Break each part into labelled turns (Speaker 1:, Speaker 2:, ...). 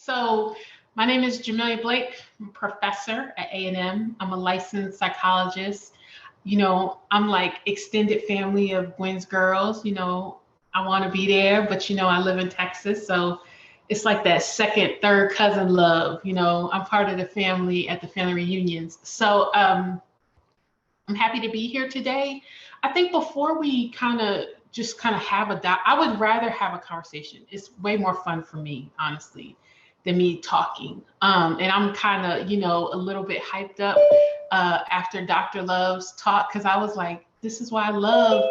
Speaker 1: So my name is Jamelia Blake. I'm a professor at A&M. I'm a licensed psychologist. I'm like extended family of Gwen's girls. I want to be there, but I live in Texas. So it's like that second, third cousin love. I'm part of the family at the family reunions. So I'm happy to be here today. I think before we kind of have I would rather have a conversation. It's way more fun for me, honestly, than me talking. And I'm kind of, a little bit hyped up after Dr. Love's talk, because I was like, this is why I love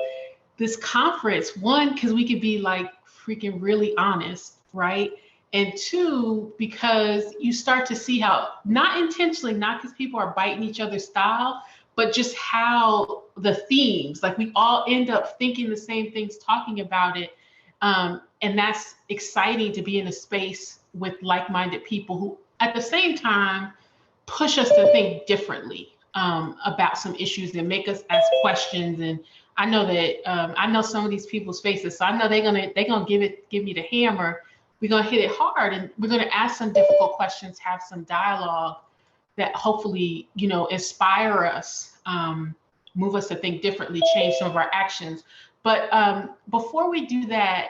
Speaker 1: this conference. One, because we could be like freaking really honest, right? And two, because you start to see how, not intentionally, not because people are biting each other's style, but just how the themes, like we all end up thinking the same things, talking about it. And that's exciting to be in a space with like-minded people who at the same time push us to think differently about some issues and make us ask questions. And I know that I know some of these people's faces, so I know they're gonna give me the hammer. We're gonna hit it hard, and we're gonna ask some difficult questions, have some dialogue that hopefully, inspire us, move us to think differently, change some of our actions. But before we do that,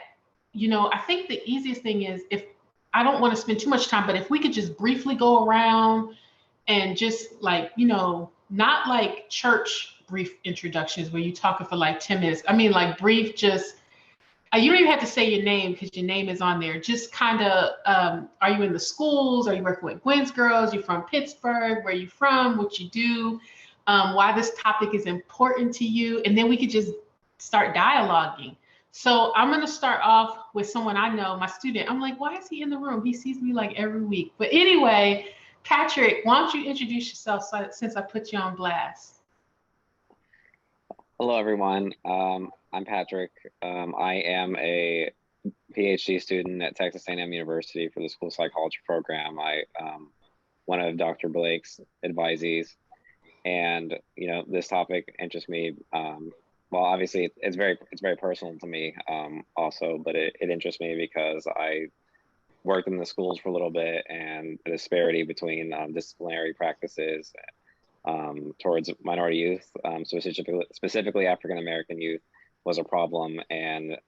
Speaker 1: I think the easiest thing is, if I don't want to spend too much time, but if we could just briefly go around and just like, not like church brief introductions where you talking for like 10 minutes. I mean, like brief, just you don't even have to say your name because your name is on there. Just kind of, are you in the schools? Are you working with Gwen's girls? You from Pittsburgh? Where you from? What you do? Why this topic is important to you? And then we could just start dialoguing. So I'm going to start off with someone I know, my student. I'm like, why is he in the room? He sees me like every week. But anyway, Patrick, why don't you introduce yourself since I put you on blast?
Speaker 2: Hello, everyone. I'm Patrick. I am a PhD student at Texas A&M University for the School Psychology program. I one of Dr. Blake's advisees, and this topic interests me. Well, obviously, it's very personal to me, also, but it interests me because I worked in the schools for a little bit, and the disparity between disciplinary practices towards minority youth, specifically African-American youth, was a problem, and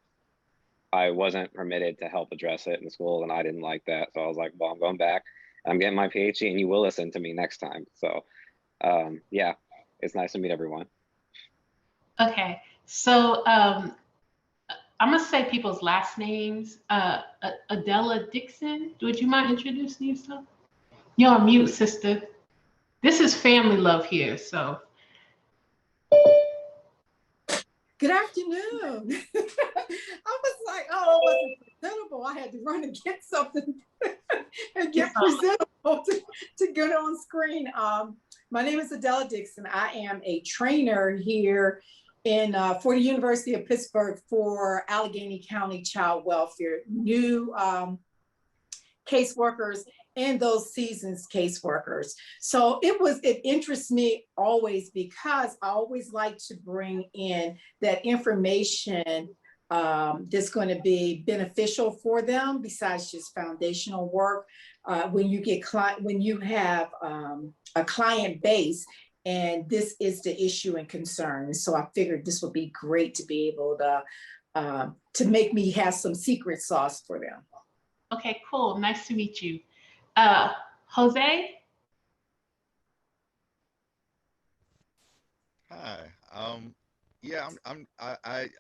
Speaker 2: I wasn't permitted to help address it in school, and I didn't like that. So I was like, well, I'm going back, I'm getting my PhD, and you will listen to me next time. So yeah, it's nice to meet everyone.
Speaker 1: Okay, so I'm gonna say people's last names. Adela Dixon, would you mind introducing yourself? You're on mute, sister. This is family love here, so.
Speaker 3: Good afternoon. I was like, oh, I wasn't presentable. I had to run and get something and get presentable to get on screen. My name is Adela Dixon. I am a trainer here for the University of Pittsburgh for Allegheny County Child Welfare, new caseworkers and those seasoned caseworkers. So it interests me always because I always like to bring in that information that's going to be beneficial for them besides just foundational work. When you have a client base, and this is the issue and concern. So I figured this would be great to be able to make me have some secret sauce for them.
Speaker 1: Okay, cool. Nice to meet you. Jose?
Speaker 4: Hi. Yeah, I'm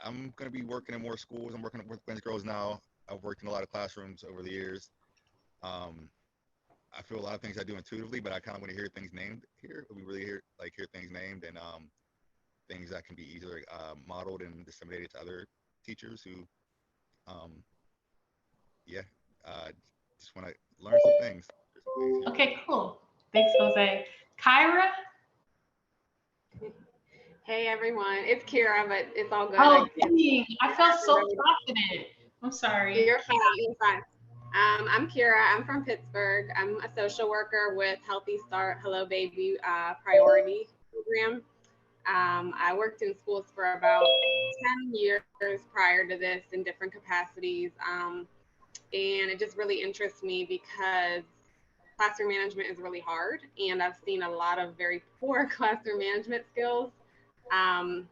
Speaker 4: going to be working in more schools. I'm working with Gwen's girls now. I've worked in a lot of classrooms over the years. I feel a lot of things I do intuitively, but I kind of want to hear things named here. We really hear things named, and things that can be easily modeled and disseminated to other teachers who, just want to learn some things.
Speaker 1: Okay, cool. Thanks, Jose. Kyra?
Speaker 5: Hey everyone, it's Kira, but it's all good.
Speaker 1: Oh, dang. I felt so confident. I'm sorry.
Speaker 5: You're fine. You're fine. I'm Kira. I'm from Pittsburgh. I'm a social worker with Healthy Start Hello Baby Priority Program. I worked in schools for about 10 years prior to this in different capacities. And it just really interests me because classroom management is really hard, and I've seen a lot of very poor classroom management skills. And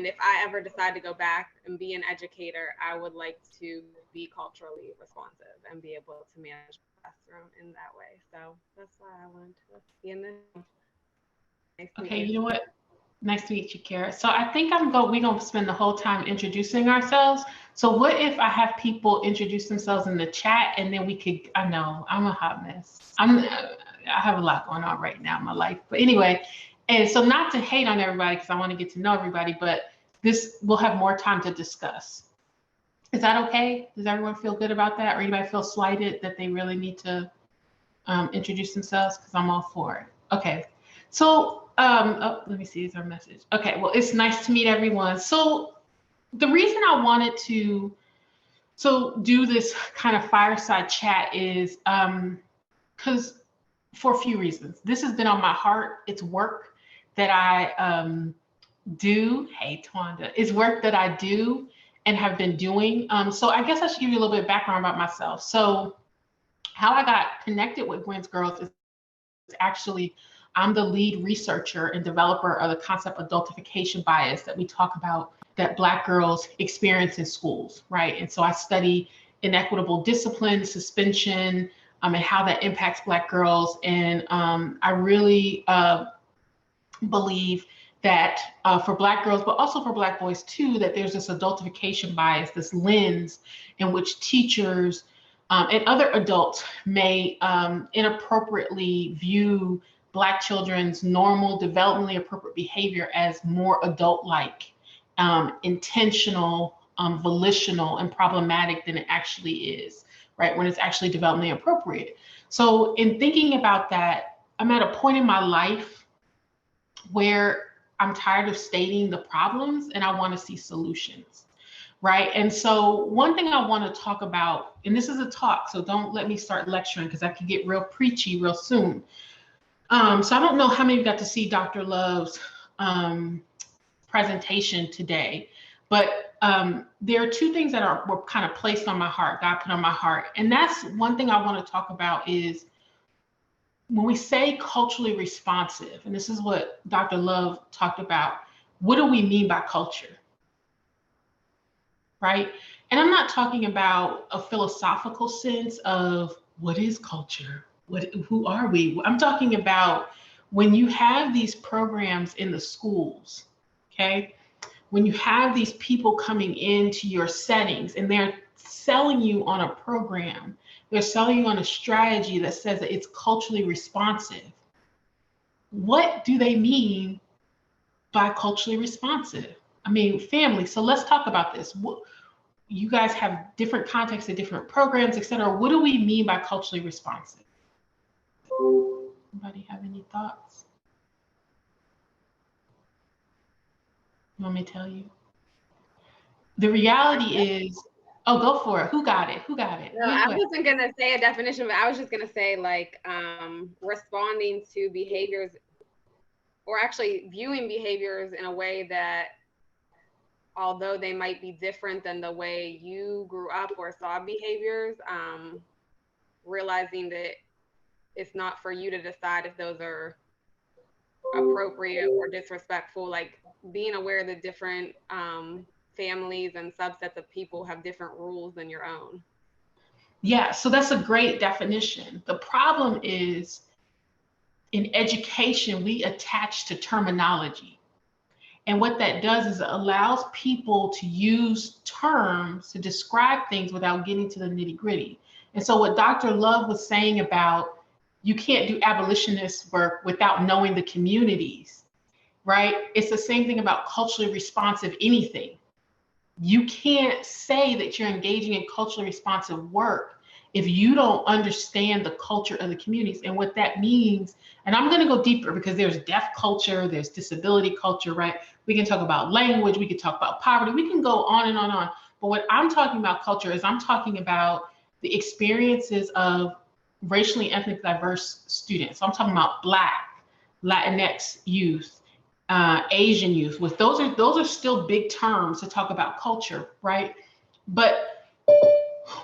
Speaker 5: if I ever decide to go back and be an educator, I would like to be culturally responsive and be able to manage the classroom in that way. So that's why I wanted to be in this. Nice to meet
Speaker 1: Okay,
Speaker 5: you.
Speaker 1: you know what? Nice to meet you, Kara. So I think we're gonna spend the whole time introducing ourselves. So what if I have people introduce themselves in the chat, and then we could, I know I'm a hot mess. I have a lot going on right now in my life. But anyway, and so not to hate on everybody because I want to get to know everybody, but we'll have more time to discuss. Is that okay? Does everyone feel good about that? Or anybody feel slighted that they really need to introduce themselves? Because I'm all for it. Okay. So oh, let me see, is our message. Okay, well, it's nice to meet everyone. So the reason I wanted to do this kind of fireside chat is because for a few reasons. This has been on my heart. It's work that I do. Hey, Twanda, it's work that I do and have been doing. So I guess I should give you a little bit of background about myself. So how I got connected with Gwen's Girls is actually I'm the lead researcher and developer of the concept of adultification bias that we talk about that Black girls experience in schools, right? And so I study inequitable discipline, suspension, and how that impacts Black girls. And I really believe that for Black girls, but also for Black boys too, that there's this adultification bias, this lens in which teachers and other adults may inappropriately view Black children's normal, developmentally appropriate behavior as more adult-like, intentional, volitional, and problematic than it actually is, right? When it's actually developmentally appropriate. So in thinking about that, I'm at a point in my life where I'm tired of stating the problems and I want to see solutions. Right. And so one thing I want to talk about, and this is a talk, so don't let me start lecturing because I could get real preachy real soon. So I don't know how many of you got to see Dr. Love's presentation today, but there are two things that were kind of placed on my heart, God put on my heart. And that's one thing I want to talk about is when we say culturally responsive, and this is what Dr. Love talked about, what do we mean by culture? Right? And I'm not talking about a philosophical sense of what is culture? Who are we? I'm talking about when you have these programs in the schools, okay? When you have these people coming into your settings and they're selling you on a program, they're selling you on a strategy that says that it's culturally responsive. What do they mean by culturally responsive? I mean, family. So let's talk about this. You guys have different contexts and different programs, et cetera. What do we mean by culturally responsive? Anybody have any thoughts? You want me to tell you? The reality is, oh, go for it. Who got it? Who got it?
Speaker 5: No, I wasn't going to say a definition, but I was just going to say like responding to behaviors or actually viewing behaviors in a way that although they might be different than the way you grew up or saw behaviors, realizing that it's not for you to decide if those are appropriate or disrespectful, like being aware that different families and subsets of people have different rules than your own.
Speaker 1: Yeah, so that's a great definition. The problem is in education, we attach to terminology. And what that does is it allows people to use terms to describe things without getting to the nitty gritty. And so what Dr. Love was saying about you can't do abolitionist work without knowing the communities, right? It's the same thing about culturally responsive anything. You can't say that you're engaging in culturally responsive work if you don't understand the culture of the communities and what that means. And I'm going to go deeper because there's deaf culture, there's disability culture, right? We can talk about language, we can talk about poverty, we can go on and on and on. But what I'm talking about culture is I'm talking about the experiences of racially and ethnically diverse students. So I'm talking about Black, Latinx youth, Asian youth. Those are still big terms to talk about culture, right? But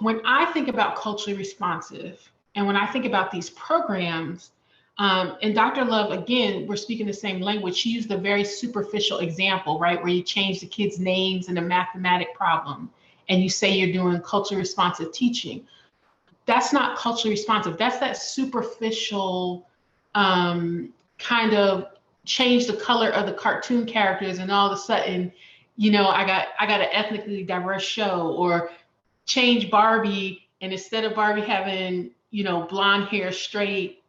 Speaker 1: when I think about culturally responsive, and when I think about these programs, and Dr. Love, again, we're speaking the same language. She used a very superficial example, right? Where you change the kids' names in a mathematic problem and you say you're doing culturally responsive teaching. That's not culturally responsive. That's that superficial kind of change the color of the cartoon characters and all of a sudden, you know, I got an ethnically diverse show, or change Barbie and instead of Barbie having, you know, blonde hair, straight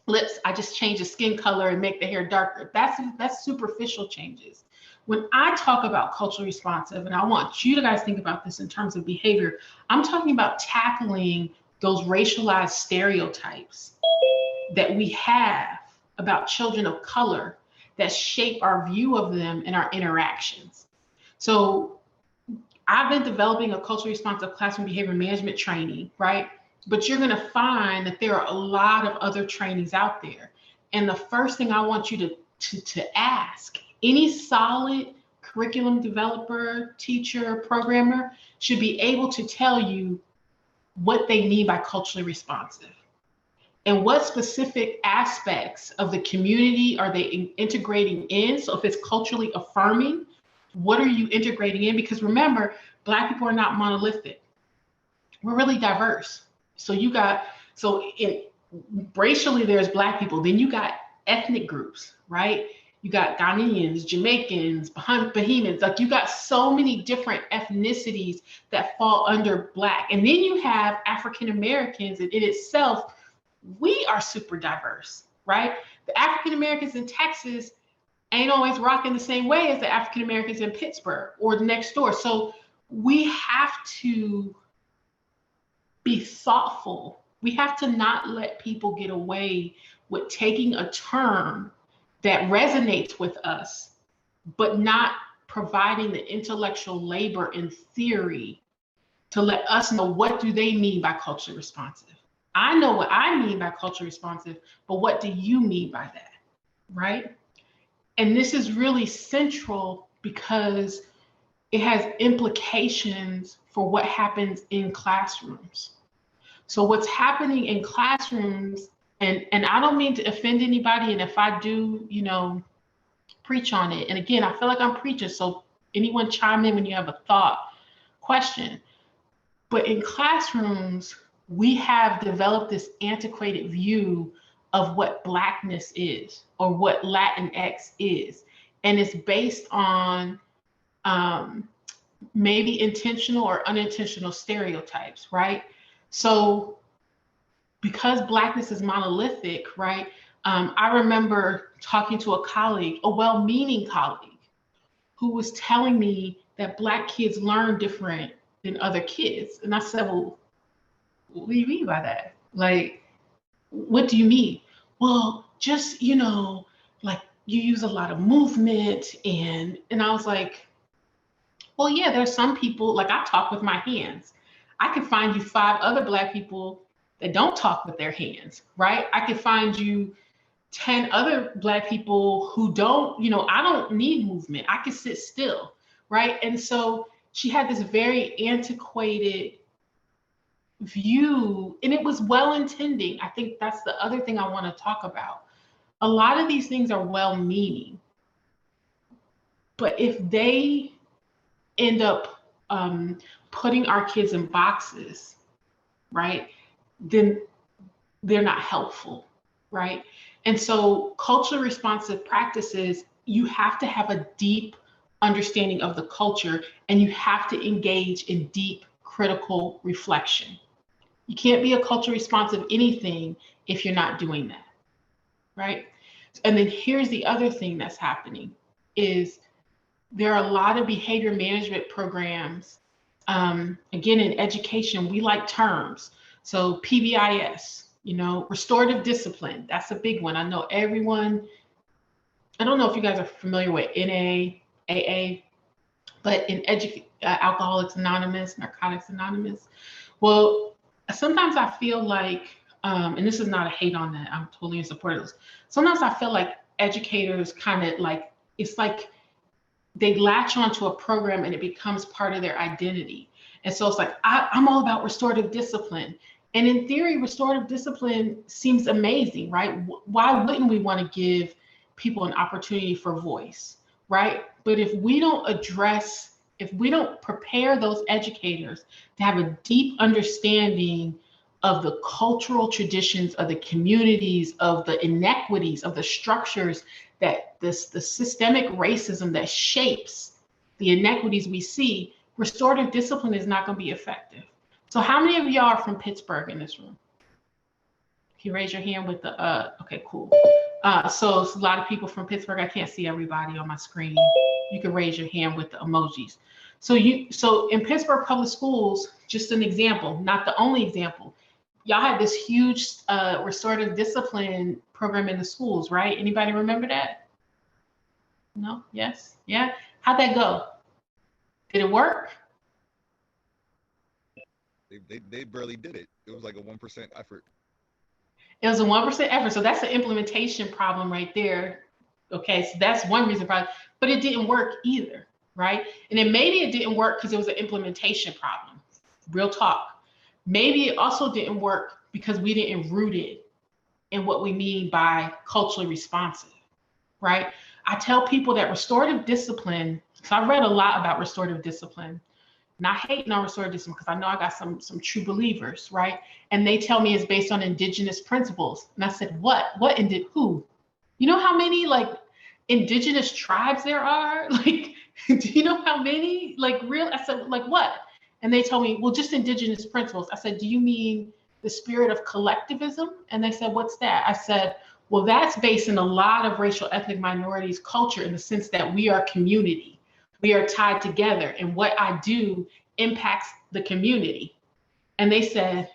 Speaker 1: lips, I just change the skin color and make the hair darker. That's superficial changes. When I talk about culturally responsive, and I want you to guys think about this in terms of behavior, I'm talking about tackling those racialized stereotypes that we have about children of color that shape our view of them and our interactions. So I've been developing a culturally responsive classroom behavior management training, right? But you're going to find that there are a lot of other trainings out there. And the first thing I want you to ask, any solid curriculum developer, teacher, programmer should be able to tell you what they mean by culturally responsive and what specific aspects of the community are they integrating in. So if it's culturally affirming, what are you integrating in? Because remember, Black people are not monolithic. We're really diverse. So racially, there's Black people. Then you got ethnic groups, right? You got Ghanaians, Jamaicans, Bahamians. Like you got so many different ethnicities that fall under Black. And then you have African Americans, and in itself, we are super diverse, right? The African Americans in Texas ain't always rocking the same way as the African Americans in Pittsburgh or next door. So we have to be thoughtful. We have to not let people get away with taking a term that resonates with us, but not providing the intellectual labor and theory to let us know what do they mean by culturally responsive. I know what I mean by culturally responsive, but what do you mean by that, right? And this is really central because it has implications for what happens in classrooms. So what's happening in classrooms, and I don't mean to offend anybody, and if I do, you know, preach on it. And again, I feel like I'm preaching, so anyone chime in when you have a thought, question. But in classrooms, we have developed this antiquated view of what Blackness is or what Latinx is. And it's based on maybe intentional or unintentional stereotypes, right? So because Blackness is monolithic, right? I remember talking to a colleague, a well-meaning colleague, who was telling me that Black kids learn different than other kids. And I said, well, what do you mean by that? Like, what do you mean? Well, just, you know, like you use a lot of movement. And I was like, well, yeah, there's some people, like I talk with my hands. I could find you 5 other Black people that don't talk with their hands, right? I could find you 10 other Black people who don't, you know, I don't need movement. I can sit still, right? And so she had this very antiquated view, and it was well-intending. I think that's the other thing I want to talk about. A lot of these things are well-meaning, but if they end up putting our kids in boxes, right, then they're not helpful, right? And so culturally responsive practices, you have to have a deep understanding of the culture, and you have to engage in deep critical reflection. You can't be a culturally responsive anything if you're not doing that, right? And then here's the other thing that's happening is there are a lot of behavior management programs. Again, in education, we like terms. So PBIS, you know, restorative discipline, that's a big one. I know everyone, I don't know if you guys are familiar with NA, AA, but in Alcoholics Anonymous, Narcotics Anonymous. Well, sometimes I feel like, and this is not a hate on that, I'm totally in support of this. Sometimes I feel like educators kind of like, it's like they latch onto a program and it becomes part of their identity. And so it's like, I'm all about restorative discipline. And in theory, restorative discipline seems amazing, right? Why wouldn't we want to give people an opportunity for voice, right? But if we don't prepare those educators to have a deep understanding of the cultural traditions of the communities, of the inequities, of the structures, that the systemic racism that shapes the inequities we see, restorative discipline is not going to be effective. So how many of y'all are from Pittsburgh in this room? Can you raise your hand with the, okay, cool. So it's a lot of people from Pittsburgh. I can't see everybody on my screen. You can raise your hand with the emojis. So in Pittsburgh Public Schools, just an example, not the only example, y'all had this huge restorative discipline program in the schools, right? Anybody remember that? No? Yes? Yeah? How'd that go? Did it work?
Speaker 4: They barely did it. It was like a 1% effort.
Speaker 1: It was a 1% effort. So that's an implementation problem right there. Okay, so that's one reason why, but it didn't work either, right? And then maybe it didn't work because it was an implementation problem. Real talk. Maybe it also didn't work because we didn't root it in what we mean by culturally responsive, right? I tell people that restorative discipline, so I read a lot about restorative discipline, not hating on restorative discipline because I know I got some true believers, right? And they tell me it's based on indigenous principles. And I said, what? What and who? You know how many like indigenous tribes there are? Like, do you know how many? Like real? I said, like what? And they told me, well, just indigenous principles. I said, do you mean the spirit of collectivism? And they said, what's that? I said, well, that's based in a lot of racial ethnic minorities culture in the sense that we are community. We are tied together, and what I do impacts the community. And they said,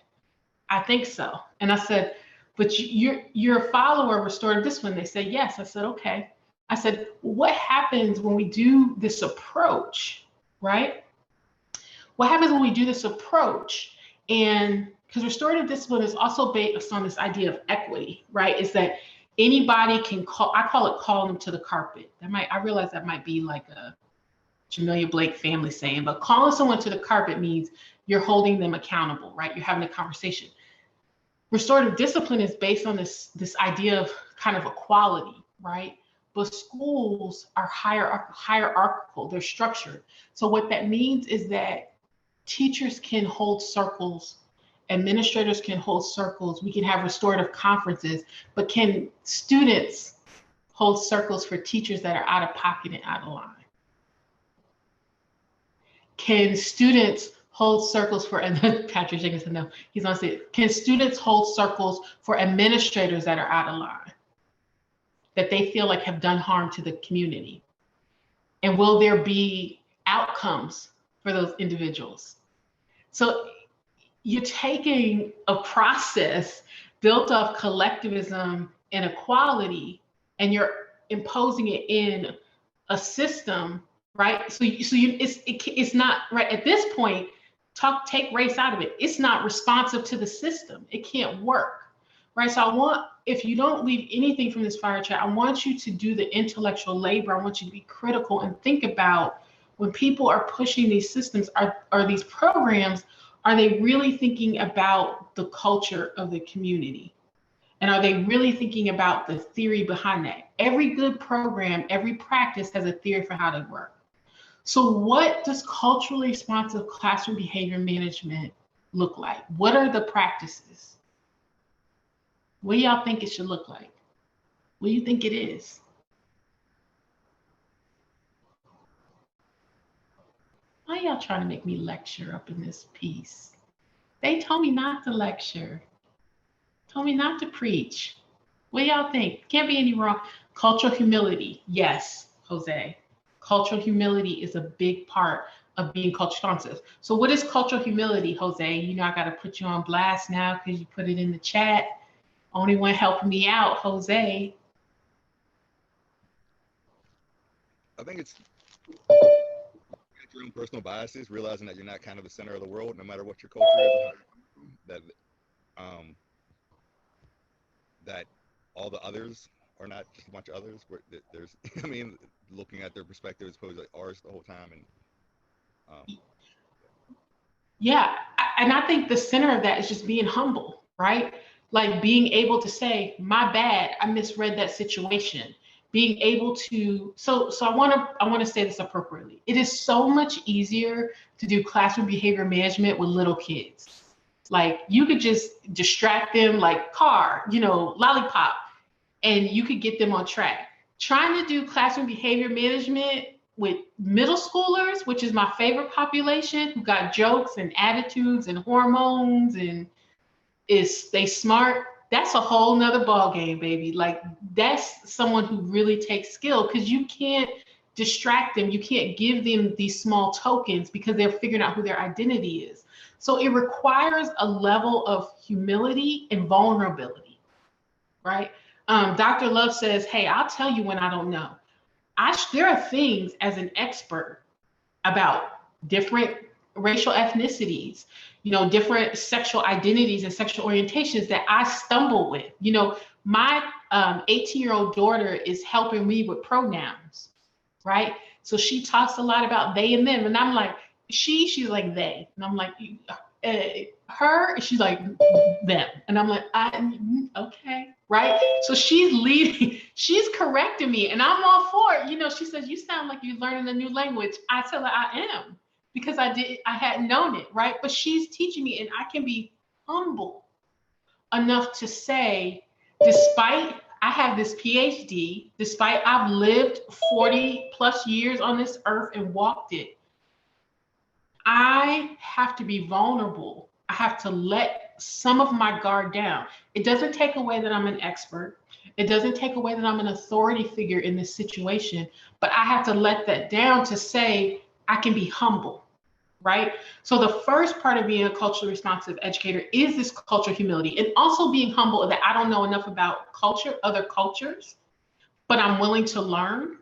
Speaker 1: I think so. And I said, but you're a follower of restorative discipline. They said, yes. I said, okay. I said, what happens when we do this approach, right? What happens when we do this approach? And because restorative discipline is also based on this idea of equity, right? Is that anybody can I call it calling them to the carpet. I realize that might be like a Jamelia Blake family saying, but calling someone to the carpet means you're holding them accountable, right? You're having a conversation. Restorative discipline is based on this idea of kind of equality, right? But schools are hierarchical, they're structured. So what that means is that teachers can hold circles, administrators can hold circles, we can have restorative conferences, but can students hold circles for teachers that are out of pocket and out of line? Can students hold circles for, and Patrick Jenkins said no, he's gonna say, can students hold circles for administrators that are out of line, that they feel like have done harm to the community? And will there be outcomes for those individuals? So you're taking a process built off collectivism and equality, and you're imposing it in a system, right? It's not right at this point. Take race out of it. It's not responsive to the system. It can't work, right? So if you don't leave anything from this fire chat, I want you to do the intellectual labor. I want you to be critical and think about when people are pushing these systems, are these programs, are they really thinking about the culture of the community? And are they really thinking about the theory behind that? Every good program, every practice has a theory for how to work. So what does culturally responsive classroom behavior management look like? What are the practices? What do y'all think it should look like? What do you think it is? Why y'all trying to make me lecture up in this piece? They told me not to lecture. Told me not to preach. What do y'all think? Can't be any wrong. Cultural humility. Yes, Jose. Cultural humility is a big part of being culture responsive. So what is cultural humility, Jose? You know, I got to put you on blast now because you put it in the chat. Only one helping me out, Jose.
Speaker 4: I think it's your own personal biases, realizing that you're not kind of the center of the world, no matter what your culture is. That all the others are not just a bunch of others. Where there's, I mean, looking at their perspective as opposed to ours the whole time, and
Speaker 1: Yeah. And I think the center of that is just being humble, right? Like being able to say, my bad, I misread that situation. Being able to, so I want to say this appropriately. It is so much easier to do classroom behavior management with little kids. Like you could just distract them like car, lollipop, and you could get them on track. Trying to do classroom behavior management with middle schoolers, which is my favorite population, who got jokes and attitudes and hormones and they smart, that's a whole nother ball game, baby. Like that's someone who really takes skill, because you can't distract them. You can't give them these small tokens because they're figuring out who their identity is. So it requires a level of humility and vulnerability, right? Dr. Love says, hey, I'll tell you when I don't know. There are things as an expert about different racial ethnicities, different sexual identities and sexual orientations that I stumble with. My 18-year-old daughter is helping me with pronouns, right? So she talks a lot about they and them, and I'm like, she's like they, and I'm like, her, she's like them, and I'm like, okay, right? So she's leading, she's correcting me, and I'm all for it. She says, you sound like you're learning a new language. I tell her I am, because I hadn't known it, right? But she's teaching me, and I can be humble enough to say, despite I have this PhD, despite I've lived 40 plus years on this earth and walked it, I have to be vulnerable. I have to let some of my guard down. It doesn't take away that I'm an expert. It doesn't take away that I'm an authority figure in this situation, but I have to let that down to say I can be humble, right? So the first part of being a culturally responsive educator is this cultural humility, and also being humble that I don't know enough about culture, other cultures, but I'm willing to learn,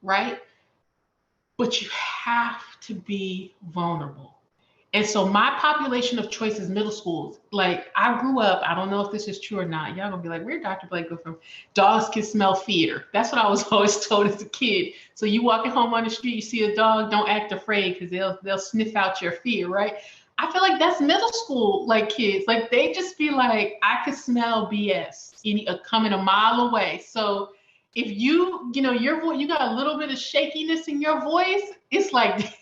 Speaker 1: right? But you have to be vulnerable. And so my population of choice is middle schools. Like I grew up, I don't know if this is true or not. Y'all gonna be like, where'd Dr. Blake go from? Dogs can smell fear. That's what I was always told as a kid. So you walking home on the street, you see a dog, don't act afraid, because they'll sniff out your fear, right? I feel like that's middle school, like kids. Like they just be like, I could smell BS coming a mile away. So if you your voice, you got a little bit of shakiness in your voice, it's like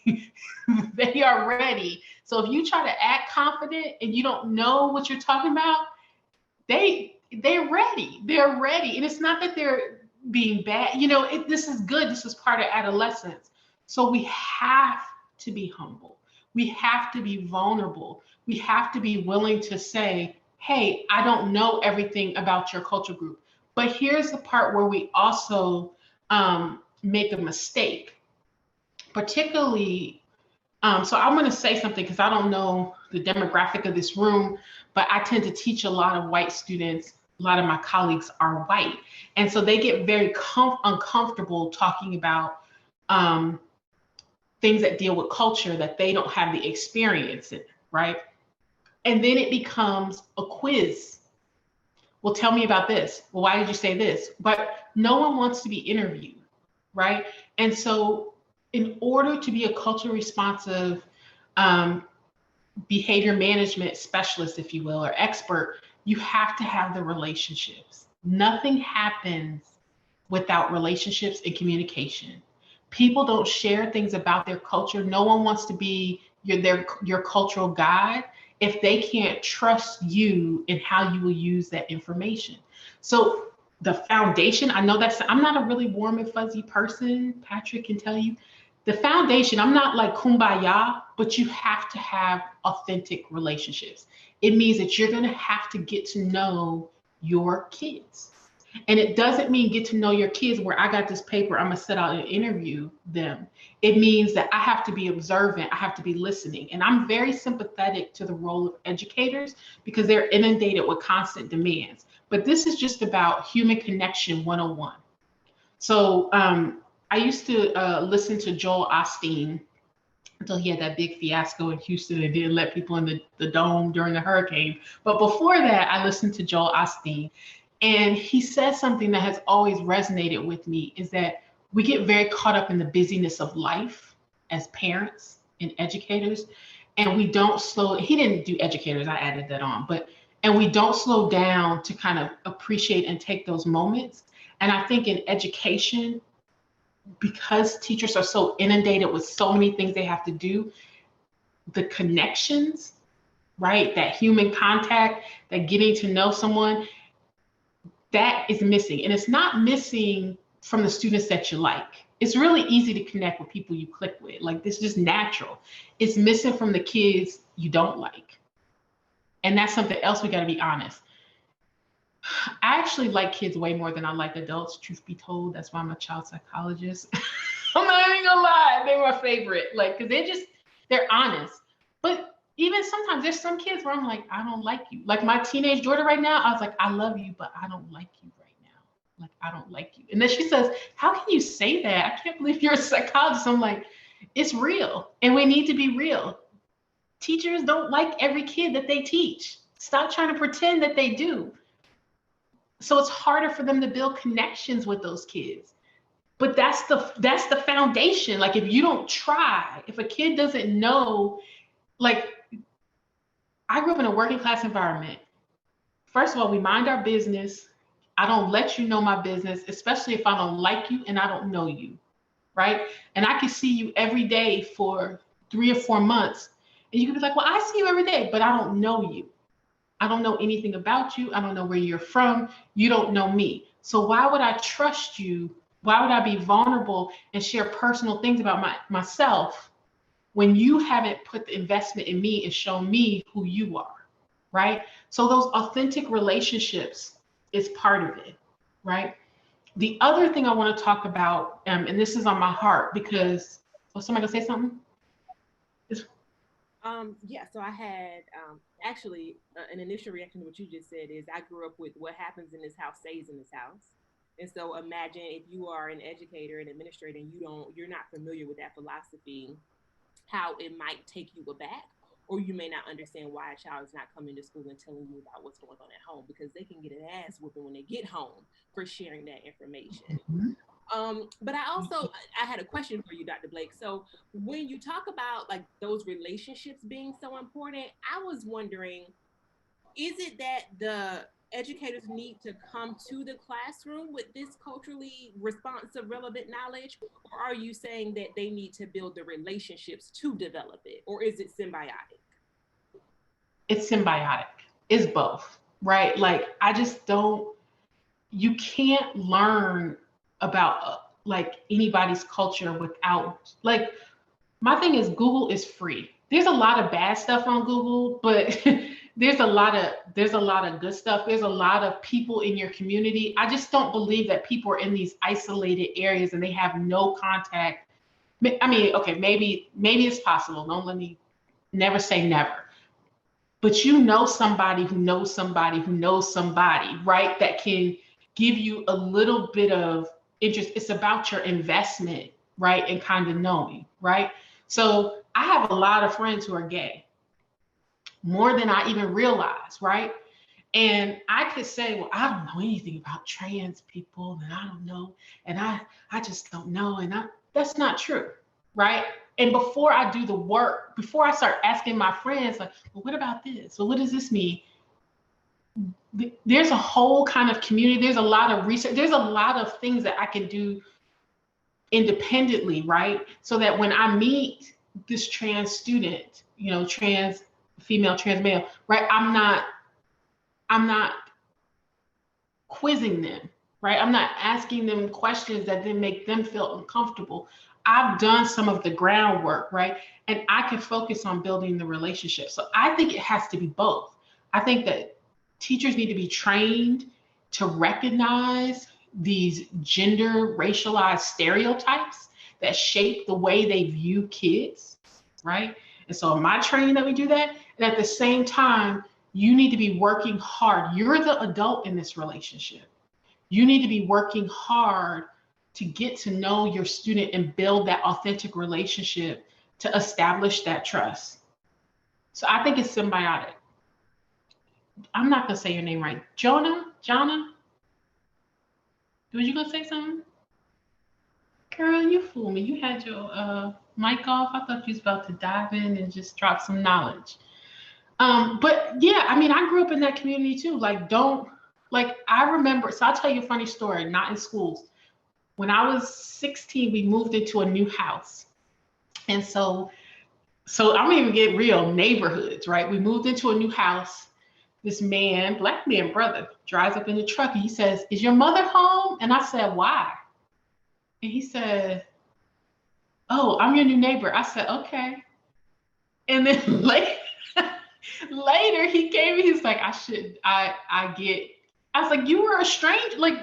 Speaker 1: they are ready. So if you try to act confident and you don't know what you're talking about, they're ready. They're ready. And it's not that they're being bad. This is good. This is part of adolescence. So we have to be humble. We have to be vulnerable. We have to be willing to say, hey, I don't know everything about your culture group. But here's the part where we also make a mistake, particularly. So I'm going to say something because I don't know the demographic of this room, but I tend to teach a lot of white students. A lot of my colleagues are white. And so they get very uncomfortable talking about things that deal with culture that they don't have the experience in, right? And then it becomes a quiz. Well, tell me about this. Well, why did you say this? But no one wants to be interviewed, right? And so in order to be a culturally responsive behavior management specialist, if you will, or expert, you have to have the relationships. Nothing happens without relationships and communication. People don't share things about their culture. No one wants to be your cultural guide if they can't trust you in how you will use that information. So the foundation, I'm not a really warm and fuzzy person. Patrick can tell you. The foundation, I'm not like kumbaya, but you have to have authentic relationships. It means that you're going to have to get to know your kids. And it doesn't mean get to know your kids where I got this paper, I'm going to set out and interview them. It means that I have to be observant. I have to be listening. And I'm very sympathetic to the role of educators because they're inundated with constant demands. But this is just about human connection 101. So I used to listen to Joel Osteen until he had that big fiasco in Houston and didn't let people in the dome during the hurricane. But before that, I listened to Joel Osteen. And he said something that has always resonated with me, is that we get very caught up in the busyness of life as parents and educators. and we don't slow, he didn't do educators, I added that on, and we don't slow down to kind of appreciate and take those moments. And I think in education, because teachers are so inundated with so many things they have to do, the connections, right? That human contact, that getting to know someone, that is missing. And it's not missing from the students that you like. It's really easy to connect with people you click with. Like, this is just natural. It's missing from the kids you don't like. And that's something else we got to be honest. I actually like kids way more than I like adults, truth be told. That's why I'm a child psychologist. I'm not even gonna lie, they're my favorite. Like, cause they're honest. But even sometimes there's some kids where I'm like, I don't like you. Like my teenage daughter right now, I was like, I love you, but I don't like you right now. Like, I don't like you. And then she says, how can you say that? I can't believe you're a psychologist. I'm like, it's real. And we need to be real. Teachers don't like every kid that they teach. Stop trying to pretend that they do. So it's harder for them to build connections with those kids. But that's the foundation. Like, if you don't try, if a kid doesn't know, like, I grew up in a working class environment. First of all, we mind our business. I don't let you know my business, especially if I don't like you and I don't know you, right? And I can see you every day for 3 or 4 months. And you can be like, well, I see you every day, but I don't know you. I don't know anything about you. I don't know where you're from. You don't know me. So why would I trust you? Why would I be vulnerable and share personal things about myself when you haven't put the investment in me and shown me who you are, right? So those authentic relationships is part of it, right? The other thing I want to talk about, and this is on my heart because, somebody gonna say something?
Speaker 6: Yeah, so I had actually an initial reaction to what you just said is I grew up with what happens in this house stays in this house. And so imagine if you are an educator and administrator and you're not familiar with that philosophy, how it might take you aback, or you may not understand why a child is not coming to school and telling you about what's going on at home, because they can get an ass whooping when they get home for sharing that information.
Speaker 1: Mm-hmm.
Speaker 6: But I had a question for you, Dr. Blake. So when you talk about like those relationships being so important, I was wondering, is it that the educators need to come to the classroom with this culturally responsive, relevant knowledge? Or are you saying that they need to build the relationships to develop it? Or is it symbiotic?
Speaker 1: It's symbiotic. It's both, right? Like, you can't learn about like anybody's culture without, like, my thing is Google is free. There's a lot of bad stuff on Google, but there's a lot of good stuff. There's a lot of people in your community. I just don't believe that people are in these isolated areas and they have no contact. I mean, okay, maybe it's possible. Don't let me never say never. But you know somebody who knows somebody who knows somebody, right? That can give you a little bit of interest. It's about your investment, right? And kind of knowing, right? So I have a lot of friends who are gay, more than I even realize, right? And I could say, well, I don't know anything about trans people, and I don't know, and I just don't know, and that's not true, right? And before I do the work, before I start asking my friends, like, well, what about this? Well, what does this mean? There's a whole kind of community. There's a lot of research. There's a lot of things that I can do independently, right? So that when I meet this trans student, trans female, trans male, right? I'm not quizzing them, right? I'm not asking them questions that then make them feel uncomfortable. I've done some of the groundwork, right? And I can focus on building the relationship. So I think it has to be both. I think that teachers need to be trained to recognize these gender racialized stereotypes that shape the way they view kids, right? And so in my training that we do that, and at the same time, you need to be working hard. You're the adult in this relationship. You need to be working hard to get to know your student and build that authentic relationship to establish that trust. So I think it's symbiotic. I'm not gonna say your name right. Jonna? Was you gonna say something? Girl, you fooled me. You had your mic off? I thought you was about to dive in and just drop some knowledge. But yeah, I mean, I grew up in that community too. Like I remember, so I'll tell you a funny story, not in schools. When I was 16, we moved into a new house. And so I'm gonna even get real neighborhoods, right? We moved into a new house. This man, black man brother, drives up in the truck and he says, "Is your mother home?" And I said, "Why?" And he said, "Oh, I'm your new neighbor." I said, "Okay." And then later he came and he's like, I was like, "You were a stranger. Like,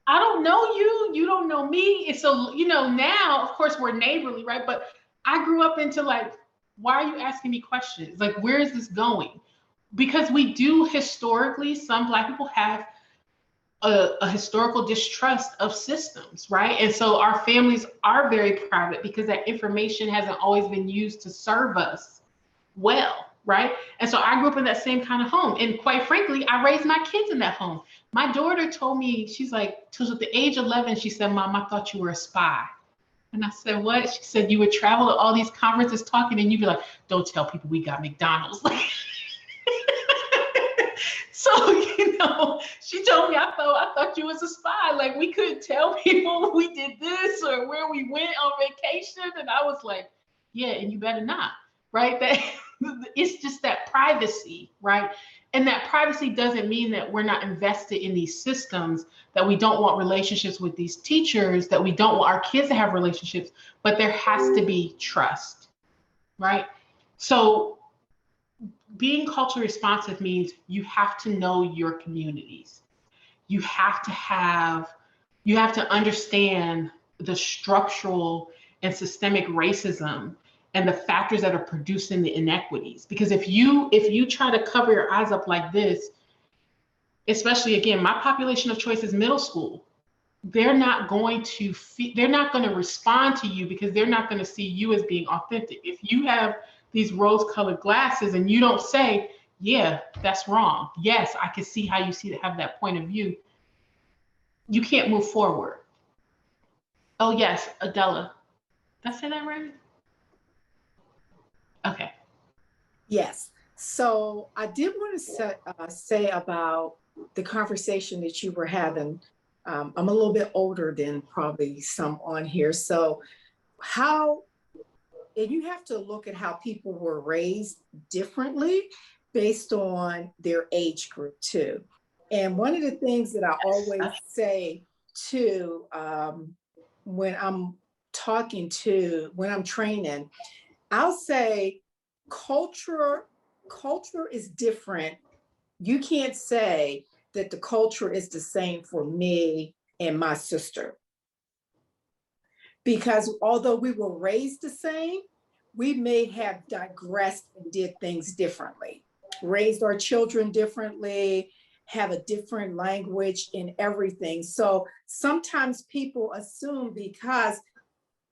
Speaker 1: I don't know you. You don't know me." And so, now, of course, we're neighborly, right? But I grew up into like, why are you asking me questions? Like, where is this going? Because we do historically, some Black people have a historical distrust of systems, right? And so our families are very private because that information hasn't always been used to serve us well, right? And so I grew up in that same kind of home. And quite frankly, I raised my kids in that home. My daughter told me, she's like, till at the age of 11, she said, "Mom, I thought you were a spy." And I said, "What?" She said, "You would travel to all these conferences talking and you'd be like, 'Don't tell people we got McDonald's.'" Like, so, she told me, I thought you was a spy. Like, we couldn't tell people we did this or where we went on vacation. And I was like, yeah, and you better not, right? That it's just that privacy, right? And that privacy doesn't mean that we're not invested in these systems, that we don't want relationships with these teachers, that we don't want our kids to have relationships, but there has to be trust, right? So being culturally responsive means you have to know your communities. You have to understand the structural and systemic racism and the factors that are producing the inequities. Because if you try to cover your eyes up like this, especially again, my population of choice is middle school. They're not going to respond to you because they're not going to see you as being authentic. If you have these rose-colored glasses and you don't say, "Yeah, that's wrong. Yes, I can see how you have that point of view," you can't move forward. Oh yes, Adela. Did I say that right? Okay.
Speaker 3: Yes. So I did want to say about the conversation that you were having. I'm a little bit older than probably some on here. So and you have to look at how people were raised differently based on their age group too. And one of the things that I always say too, when I'm when I'm training, I'll say culture is different. You can't say that the culture is the same for me and my sister. Because although we were raised the same, we may have digressed and did things differently, raised our children differently, have a different language in everything. So sometimes people assume because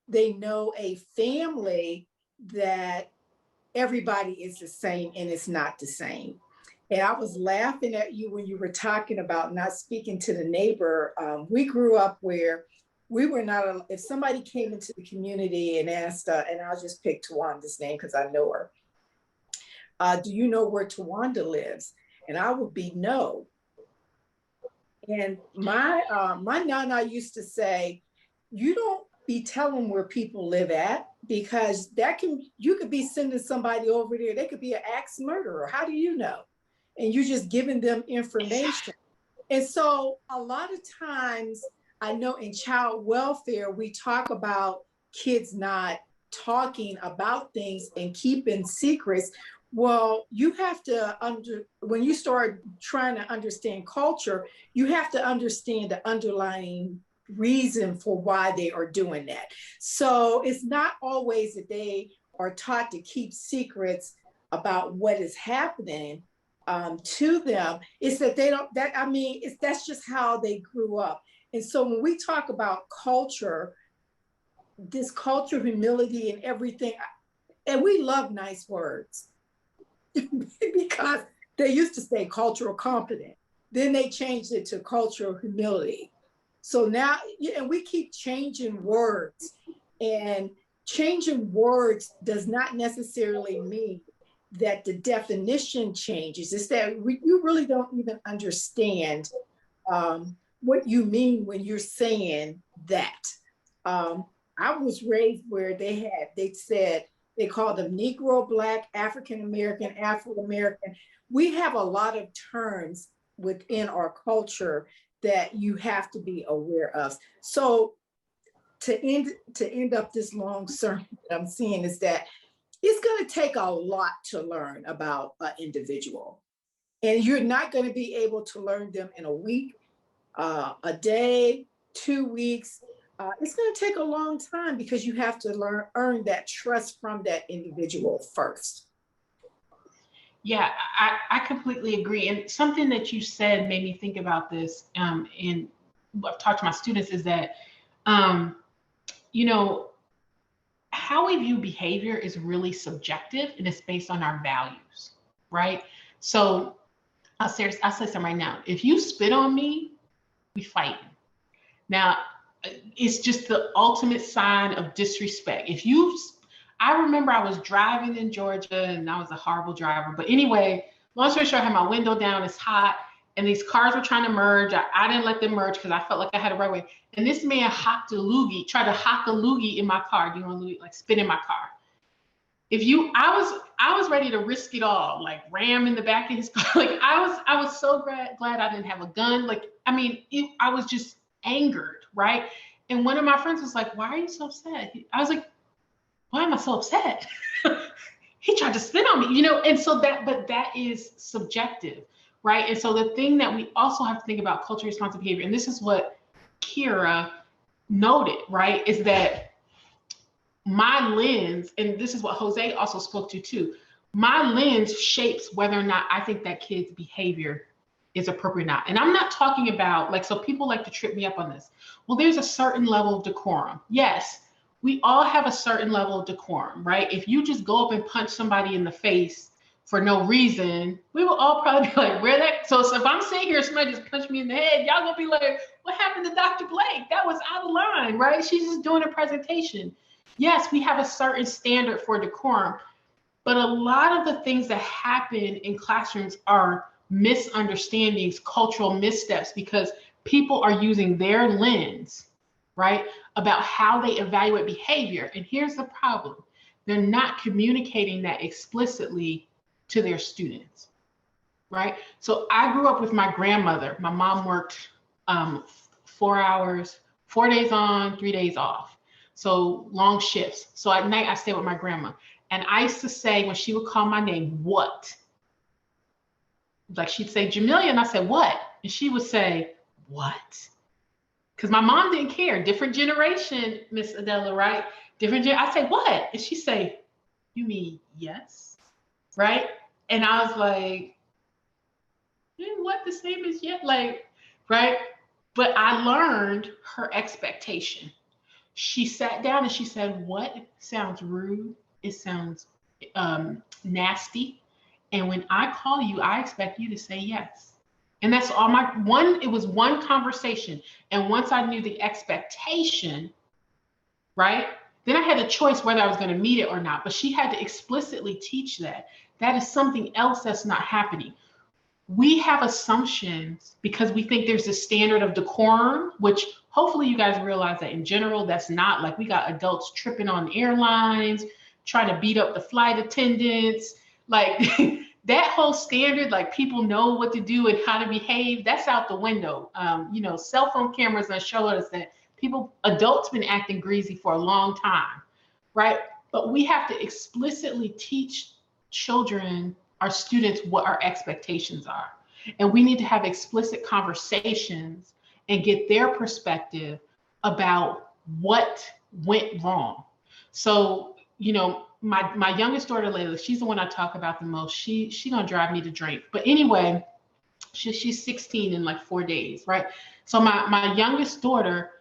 Speaker 3: they know a family that everybody is the same, and it's not the same. And I was laughing at you when you were talking about not speaking to the neighbor. We grew up where we were not, if somebody came into the community and asked, and I'll just pick Tawanda's name because I know her. "Do you know where Tawanda lives?" And I would be no. And my nana used to say, "You don't be telling where people live at, because you could be sending somebody over there. They could be an axe murderer. How do you know?" And you're just giving them information. And so a lot of times, I know in child welfare, we talk about kids not talking about things and keeping secrets. Well, you have to when you start trying to understand culture, you have to understand the underlying reason for why they are doing that. So it's not always that they are taught to keep secrets about what is happening to them. It's that they don't, that's just how they grew up. And so when we talk about culture, this culture of humility and everything, and we love nice words because they used to say cultural competent. Then they changed it to cultural humility. So now, and we keep changing words. And changing words does not necessarily mean that the definition changes. It's that you really don't even understand what you mean when you're saying that. I was raised where they said, they called them Negro, Black, African-American, Afro-American. We have a lot of terms within our culture that you have to be aware of. So to end up this long sermon that I'm seeing is that it's going to take a lot to learn about an individual. And you're not going to be able to learn them in a week, a day, 2 weeks. It's going to take a long time because you have to earn that trust from that individual first.
Speaker 1: Yeah, I completely agree. And something that you said made me think about this. And I've talked to my students is that, you know, how we view behavior is really subjective and it's based on our values, right? So I'll say something right now. If you spit on me, we fight. Now, it's just the ultimate sign of disrespect. I remember I was driving in Georgia and I was a horrible driver. But anyway, long story short, I had my window down, it's hot, and these cars were trying to merge. I didn't let them merge because I felt like I had a right way. And this man tried to hock a loogie in my car. Do you want to like spit in my car? I was ready to risk it all, like ram in the back of his car. Like I was so glad I didn't have a gun. Like, I mean, I was just angered, right? And one of my friends was like, "Why are you so upset?" I was like, "Why am I so upset?" He tried to spit on me, you know? And so but that is subjective, right? And so the thing that we also have to think about culturally responsive behavior, and this is what Kira noted, right? Is that my lens, and this is what Jose also spoke to too, my lens shapes whether or not I think that kid's behavior is appropriate or not. And I'm not talking about, like, so people like to trip me up on this. Well, there's a certain level of decorum. Yes, we all have a certain level of decorum, right? If you just go up and punch somebody in the face for no reason, we will all probably be like, where that? So if I'm sitting here, somebody just punched me in the head, y'all gonna be like, what happened to Dr. Blake? That was out of line, right? She's just doing a presentation. Yes, we have a certain standard for decorum, but a lot of the things that happen in classrooms are misunderstandings, cultural missteps, because people are using their lens, right, about how they evaluate behavior. And here's the problem. They're not communicating that explicitly to their students, right? So I grew up with my grandmother. My mom worked 4 hours, 4 days on, 3 days off. So long shifts. So at night I stayed with my grandma. And I used to say, when she would call my name, what? Like she'd say, Jamelia, and I said, what? And she would say, what? Because my mom didn't care. Different generation, Miss Adela, right? I say, what? And she'd say, you mean yes? Right? And I was like, what? The same as yet? Like, right? But I learned her expectation. She sat down and she said, what? It sounds rude. It sounds nasty. And when I call you, I expect you to say yes. And that's all it was one conversation. And once I knew the expectation, right, then I had a choice whether I was going to meet it or not. But she had to explicitly teach that. That is something else that's not happening. We have assumptions because we think there's a standard of decorum, which hopefully you guys realize that in general, that's not. Like, we got adults tripping on airlines, trying to beat up the flight attendants. Like that whole standard, like people know what to do and how to behave, that's out the window. Cell phone cameras are showing us that adults been acting greasy for a long time, right? But we have to explicitly teach children, our students, what our expectations are. And we need to have explicit conversations and get their perspective about what went wrong. So, my youngest daughter, Layla, she's the one I talk about the most. She gonna drive me to drink. But anyway, she's 16 in like 4 days, right? So my youngest daughter,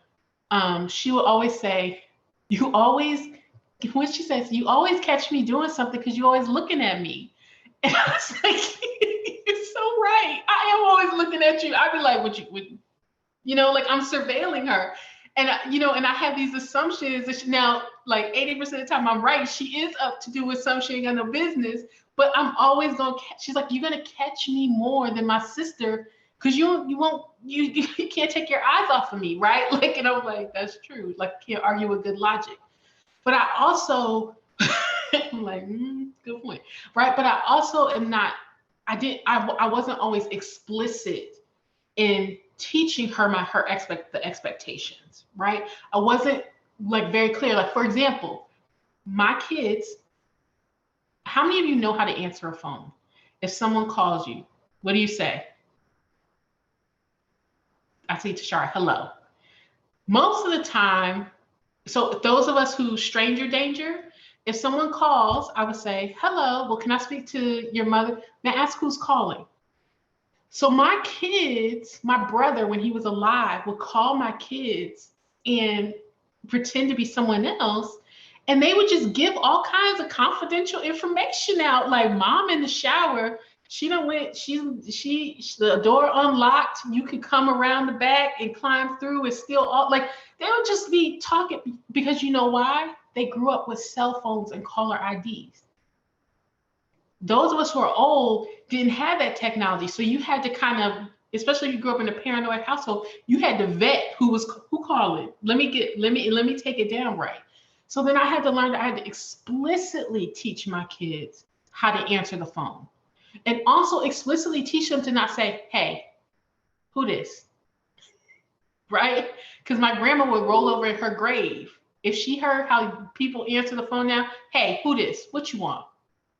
Speaker 1: she will always say, when she says, you always catch me doing something because you're always looking at me. And I was like, you're so right. I am always looking at you. I'd be like, like I'm surveilling her. And and I have these assumptions that now, like 80% of the time I'm right. She is up to do with something she ain't got no business, but I'm always gonna she's like, you're gonna catch me more than my sister, because you can't take your eyes off of me, right? Like, and I'm like, that's true. Like, can't argue with good logic. But I also I'm like, good point, right? But I also am not, I wasn't always explicit in teaching her the expectations, right? I wasn't like very clear. Like, for example, my kids, how many of you know how to answer a phone? If someone calls you, what do you say? I say to Shara, hello. Most of the time, so those of us who stranger danger, if someone calls, I would say, hello, well, can I speak to your mother? May I ask who's calling? So my kids, my brother, when he was alive, would call my kids and pretend to be someone else. And they would just give all kinds of confidential information out, like, mom in the shower, the door unlocked, you could come around the back and climb through. It's still all, like, they would just be talking, because you know why? They grew up with cell phones and caller IDs. Those of us who are old didn't have that technology. So you had to kind of, especially if you grew up in a paranoid household, you had to vet who called it. Let me take it down right. So then I had to learn that I had to explicitly teach my kids how to answer the phone. And also explicitly teach them to not say, hey, who this? Right? Because my grandma would roll over in her grave. If she heard how people answer the phone now, hey, who this? What you want?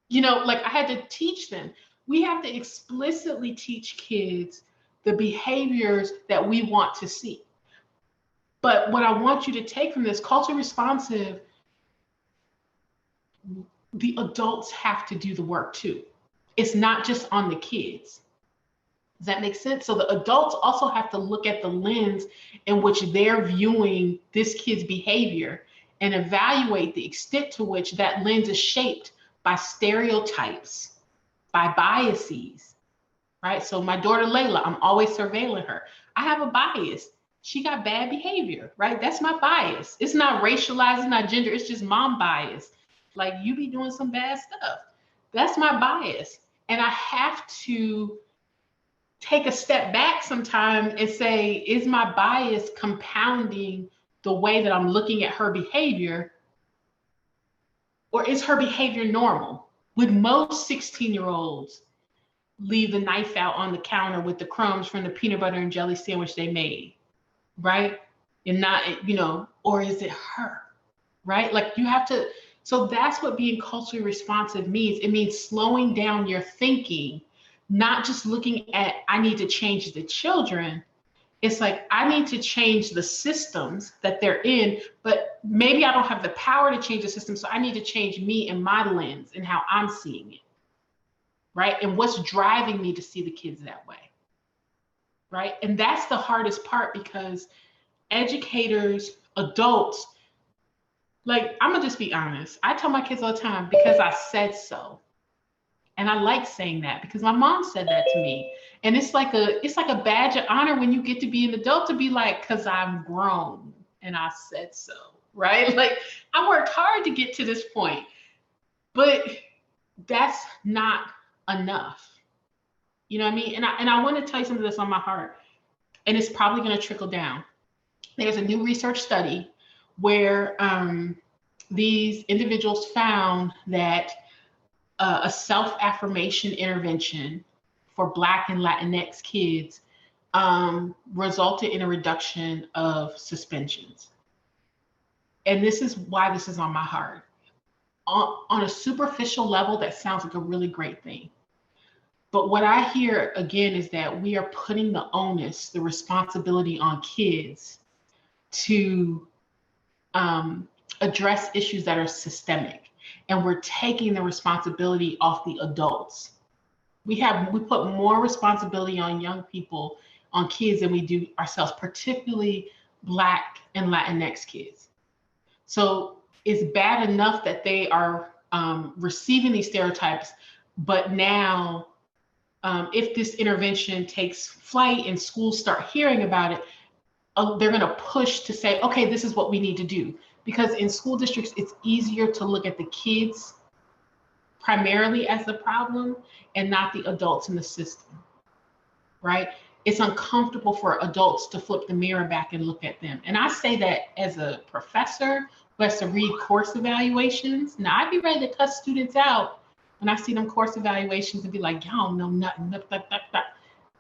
Speaker 1: Like, I had to teach them. We have to explicitly teach kids the behaviors that we want to see. But what I want you to take from this, culturally responsive, the adults have to do the work too. It's not just on the kids. Does that make sense? So the adults also have to look at the lens in which they're viewing this kid's behavior and evaluate the extent to which that lens is shaped by stereotypes, by biases, right? So my daughter Layla, I'm always surveilling her. I have a bias. She got bad behavior, right? That's my bias. It's not racialized, it's not gender, it's just mom bias. Like, you be doing some bad stuff. That's my bias. And I have to take a step back sometime and say, is my bias compounding the way that I'm looking at her behavior? Or is her behavior normal? Would most 16-year-olds leave the knife out on the counter with the crumbs from the peanut butter and jelly sandwich they made, right? And not, or is it her, right? Like, you have to, so that's what being culturally responsive means. It means slowing down your thinking, not just looking at, I need to change the children. It's like, I need to change the systems that they're in, but maybe I don't have the power to change the system. So I need to change me and my lens and how I'm seeing it, right? And what's driving me to see the kids that way, right? And that's the hardest part, because educators, adults, like, I'm gonna just be honest. I tell my kids all the time, because I said so. And I like saying that because my mom said that to me. And it's like a badge of honor when you get to be an adult to be like, because I'm grown and I said so, right? Like, I worked hard to get to this point, but that's not enough. You know what I mean? And I want to tell you something that's on my heart, and it's probably going to trickle down. There's a new research study where these individuals found that a self-affirmation intervention for Black and Latinx kids resulted in a reduction of suspensions. And this is why this is on my heart. On a superficial level, that sounds like a really great thing. But what I hear again is that we are putting the onus, the responsibility on kids to address issues that are systemic. And we're taking the responsibility off the adults. We put more responsibility on young people, on kids, than we do ourselves, particularly Black and Latinx kids. So it's bad enough that they are receiving these stereotypes, but now if this intervention takes flight and schools start hearing about it, they're going to push to say, okay, this is what we need to do. Because in school districts, it's easier to look at the kids primarily as the problem and not the adults in the system, right? It's uncomfortable for adults to flip the mirror back and look at them. And I say that as a professor who has to read course evaluations. Now, I'd be ready to cuss students out when I see them course evaluations and be like, y'all don't know nothing.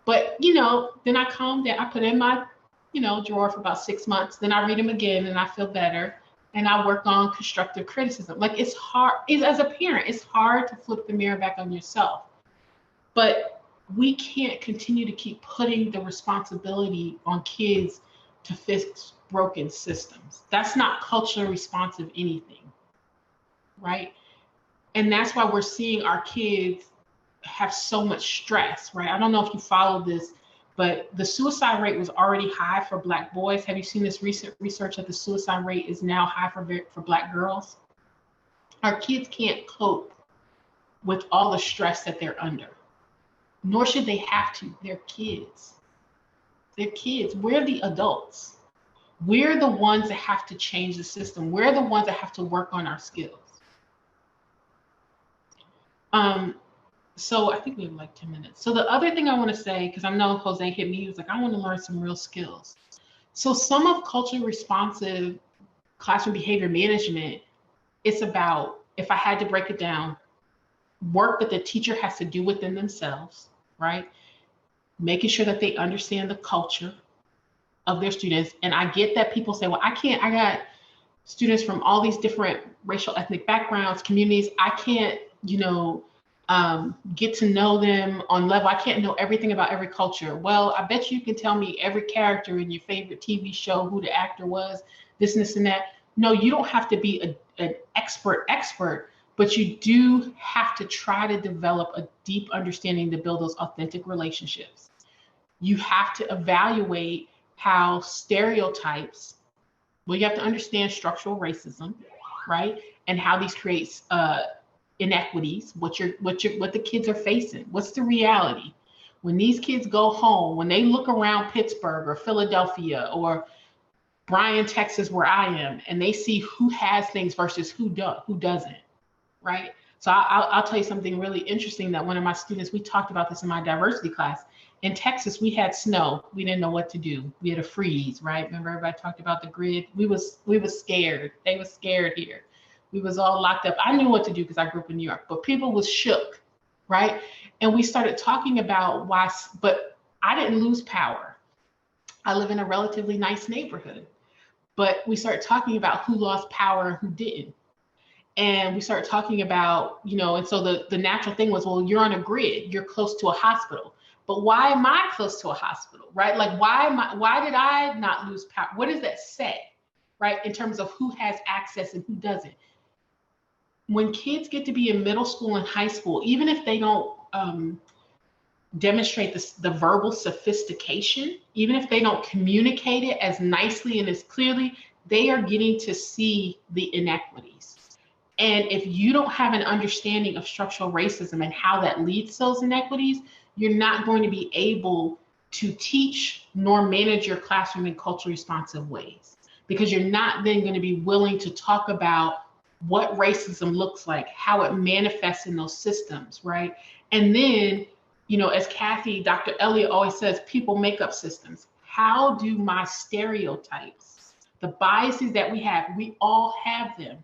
Speaker 1: But, you know, then I calm down. I put in my, you know, drawer for about 6 months. Then I read them again and I feel better. And I work on constructive criticism. Like, it's hard, as a parent, it's hard to flip the mirror back on yourself. But we can't continue to keep putting the responsibility on kids to fix broken systems. That's not culturally responsive anything, right? And that's why we're seeing our kids have so much stress, right? I don't know if you followed this, but the suicide rate was already high for Black boys. Have you seen this recent research that the suicide rate is now high for Black girls? Our kids can't cope with all the stress that they're under, nor should they have to. They're kids. They're kids. We're the adults. We're the ones that have to change the system. We're the ones that have to work on our skills. So I think we have like 10 minutes. So the other thing I want to say, because I know Jose hit me, he was like, I want to learn some real skills. So some of culturally responsive classroom behavior management, it's about, if I had to break it down, work that the teacher has to do within themselves, right? Making sure that they understand the culture of their students. And I get that people say, well, I got students from all these different racial, ethnic backgrounds, communities. I can't, you know, get to know them on level. I can't know everything about every culture. Well, I bet you can tell me every character in your favorite TV show, who the actor was, this and that. No, you don't have to be an expert, but you do have to try to develop a deep understanding to build those authentic relationships. You have to evaluate how stereotypes, well, you have to understand structural racism, right? And how these creates inequities, what the kids are facing. What's the reality? When these kids go home, when they look around Pittsburgh or Philadelphia or Bryan, Texas, where I am, and they see who has things versus who doesn't, right? So I'll tell you something really interesting that one of my students, we talked about this in my diversity class. In Texas, we had snow. We didn't know what to do. We had a freeze, right? Remember everybody talked about the grid? We was scared. They were scared here. We was all locked up. I knew what to do because I grew up in New York, but people was shook, right? And we started talking about why, but I didn't lose power. I live in a relatively nice neighborhood, but we started talking about who lost power and who didn't. And we started talking about, you know, and so the natural thing was, well, you're on a grid, you're close to a hospital. But why am I close to a hospital, right? Like, why did I not lose power? What does that say, right? In terms of who has access and who doesn't. When kids get to be in middle school and high school, even if they don't demonstrate the verbal sophistication, even if they don't communicate it as nicely and as clearly, they are getting to see the inequities. And if you don't have an understanding of structural racism and how that leads to those inequities, you're not going to be able to teach nor manage your classroom in culturally responsive ways, because you're not then going to be willing to talk about what racism looks like, how it manifests in those systems, right? And then, you know, as Dr. Elliott always says, people make up systems. How do my stereotypes, the biases that we all have them.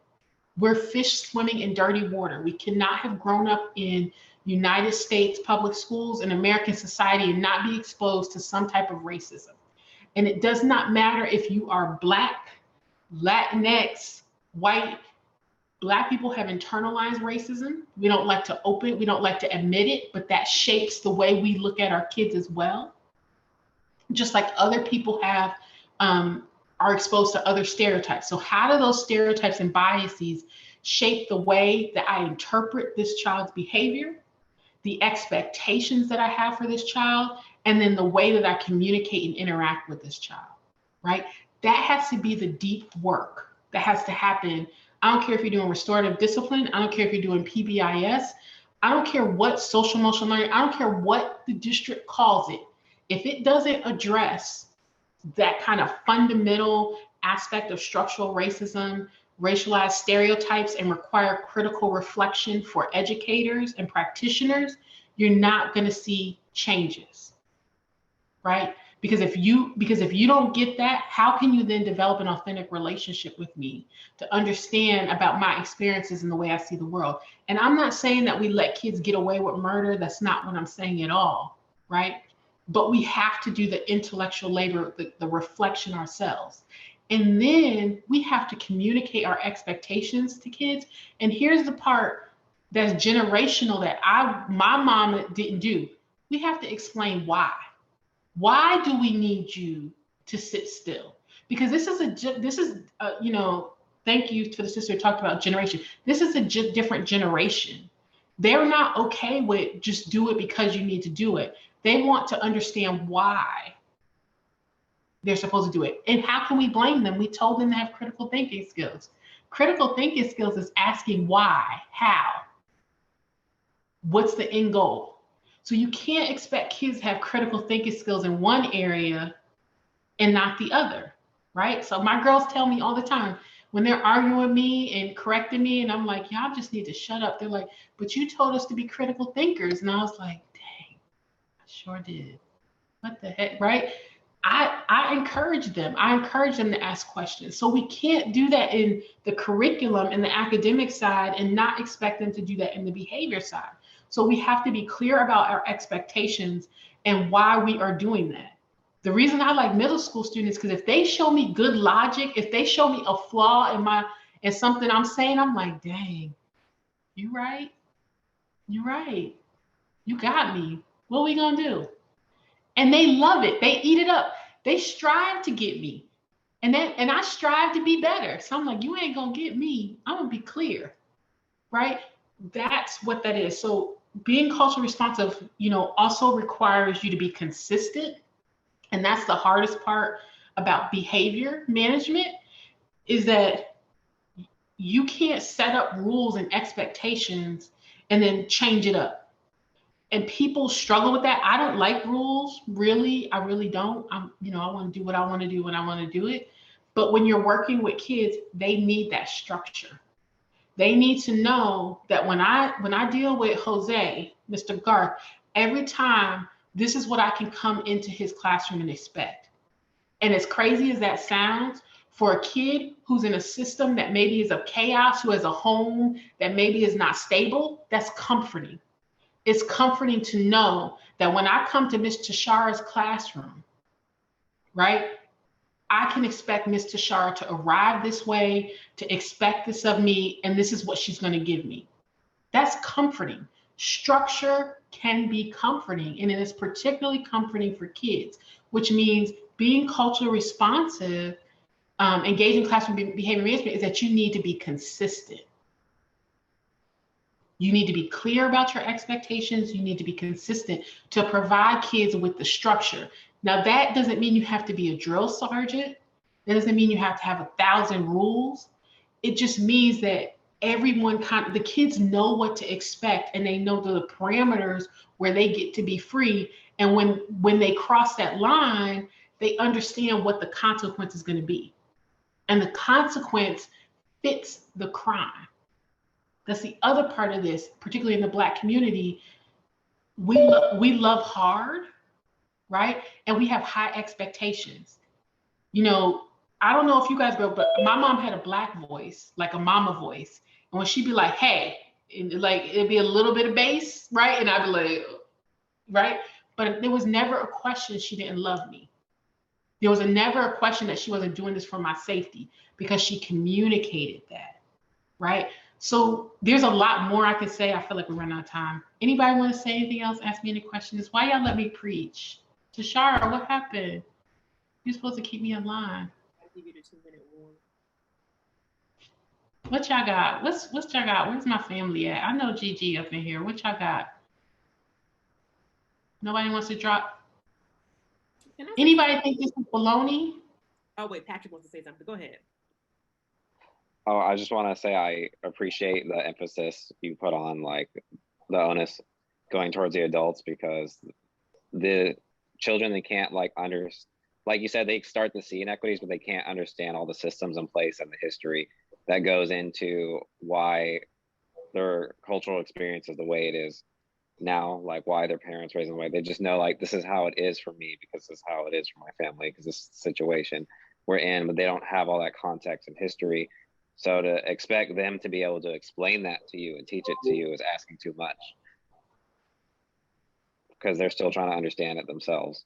Speaker 1: We're fish swimming in dirty water. We cannot have grown up in United States public schools and American society and not be exposed to some type of racism. And it does not matter if you are Black, Latinx, white. Black people have internalized racism. We don't like to open it. We don't like to admit it, but that shapes the way we look at our kids as well. Just like other people have, are exposed to other stereotypes. So how do those stereotypes and biases shape the way that I interpret this child's behavior, the expectations that I have for this child, and then the way that I communicate and interact with this child, right? That has to be the deep work that has to happen. I don't care if you're doing restorative discipline. I don't care if you're doing PBIS. I don't care what social emotional learning. I don't care what the district calls it. If it doesn't address that kind of fundamental aspect of structural racism, racialized stereotypes, and require critical reflection for educators and practitioners, you're not going to see changes, right? Because if you don't get that, how can you then develop an authentic relationship with me to understand about my experiences and the way I see the world? And I'm not saying that we let kids get away with murder. That's not what I'm saying at all, right? But we have to do the intellectual labor, the reflection ourselves. And then we have to communicate our expectations to kids. And here's the part that's generational that my mom didn't do. We have to explain why. Why do we need you to sit still? Because this is you know, thank you to the sister who talked about generation. This is a different generation. They're not okay with just do it because you need to do it. They want to understand why they're supposed to do it. And how can we blame them? We told them to have critical thinking skills. Critical thinking skills is asking why, how, what's the end goal? So you can't expect kids to have critical thinking skills in one area and not the other, right? So my girls tell me all the time when they're arguing with me and correcting me, and I'm like, y'all just need to shut up. They're like, but you told us to be critical thinkers. And I was like, dang, I sure did. What the heck, right? I encourage them. I encourage them to ask questions. So we can't do that in the curriculum and the academic side and not expect them to do that in the behavior side. So we have to be clear about our expectations and why we are doing that. The reason I like middle school students, because if they show me good logic, if they show me a flaw in something I'm saying, I'm like, dang, you right. You right. You got me. What are we gonna do? And they love it. They eat it up. They strive to get me. And I strive to be better. So I'm like, you ain't gonna get me. I'm gonna be clear. Right? That's what that is. So being culturally responsive, you know, also requires you to be consistent. And that's the hardest part about behavior management, is that you can't set up rules and expectations and then change it up. And people struggle with that. I don't like rules, really. I really don't. You know, I want to do what I want to do when I want to do it. But when you're working with kids, they need that structure. They need to know that when I deal with Jose, Mr. Garth, every time this is what I can come into his classroom and expect. And as crazy as that sounds, for a kid who's in a system that maybe is of chaos, who has a home that maybe is not stable, that's comforting. It's comforting to know that when I come to Miss Tashara's classroom, right, I can expect Miss Tashara to arrive this way, to expect this of me, and this is what she's going to give me. That's comforting. Structure can be comforting, and it is particularly comforting for kids, which means being culturally responsive, engaging classroom behavior management, is that you need to be consistent. You need to be clear about your expectations. You need to be consistent to provide kids with the structure. Now, that doesn't mean you have to be a drill sergeant. That doesn't mean you have to have 1,000 rules. It just means that the kids know what to expect, and they know the parameters where they get to be free. And when they cross that line, they understand what the consequence is going to be. And the consequence fits the crime. That's the other part of this, particularly in the Black community. We love hard, right? And we have high expectations. You know, I don't know if you guys go, but my mom had a Black voice, like a mama voice. And when she'd be like, hey, like it'd be a little bit of bass, right? And I'd be like, right? But there was never a question she didn't love me. There was never a question that she wasn't doing this for my safety, because she communicated that, right? So there's a lot more I could say. I feel like we're running out of time. Anybody want to say anything else? Ask me any questions. Why y'all let me preach? Tashara, what happened? You're supposed to keep me in line.
Speaker 6: I'll give you the 2-minute warning.
Speaker 1: What y'all got? What's y'all got? Where's my family at? I know Gigi up in here. What y'all got? Nobody wants to drop? Anybody think this is baloney?
Speaker 6: Oh, wait, Patrick wants to say something. Go ahead.
Speaker 2: Oh, I just want to say I appreciate the emphasis you put on like the onus going towards the adults, because the children, they can't like like you said, they start to see inequities, but they can't understand all the systems in place and the history that goes into why their cultural experience is the way it is now, like why their parents raised them the way. They just know like this is how it is for me because this is how it is for my family because this situation we're in, but they don't have all that context and history. So to expect them to be able to explain that to you and teach it to you is asking too much because they're still trying to understand it themselves.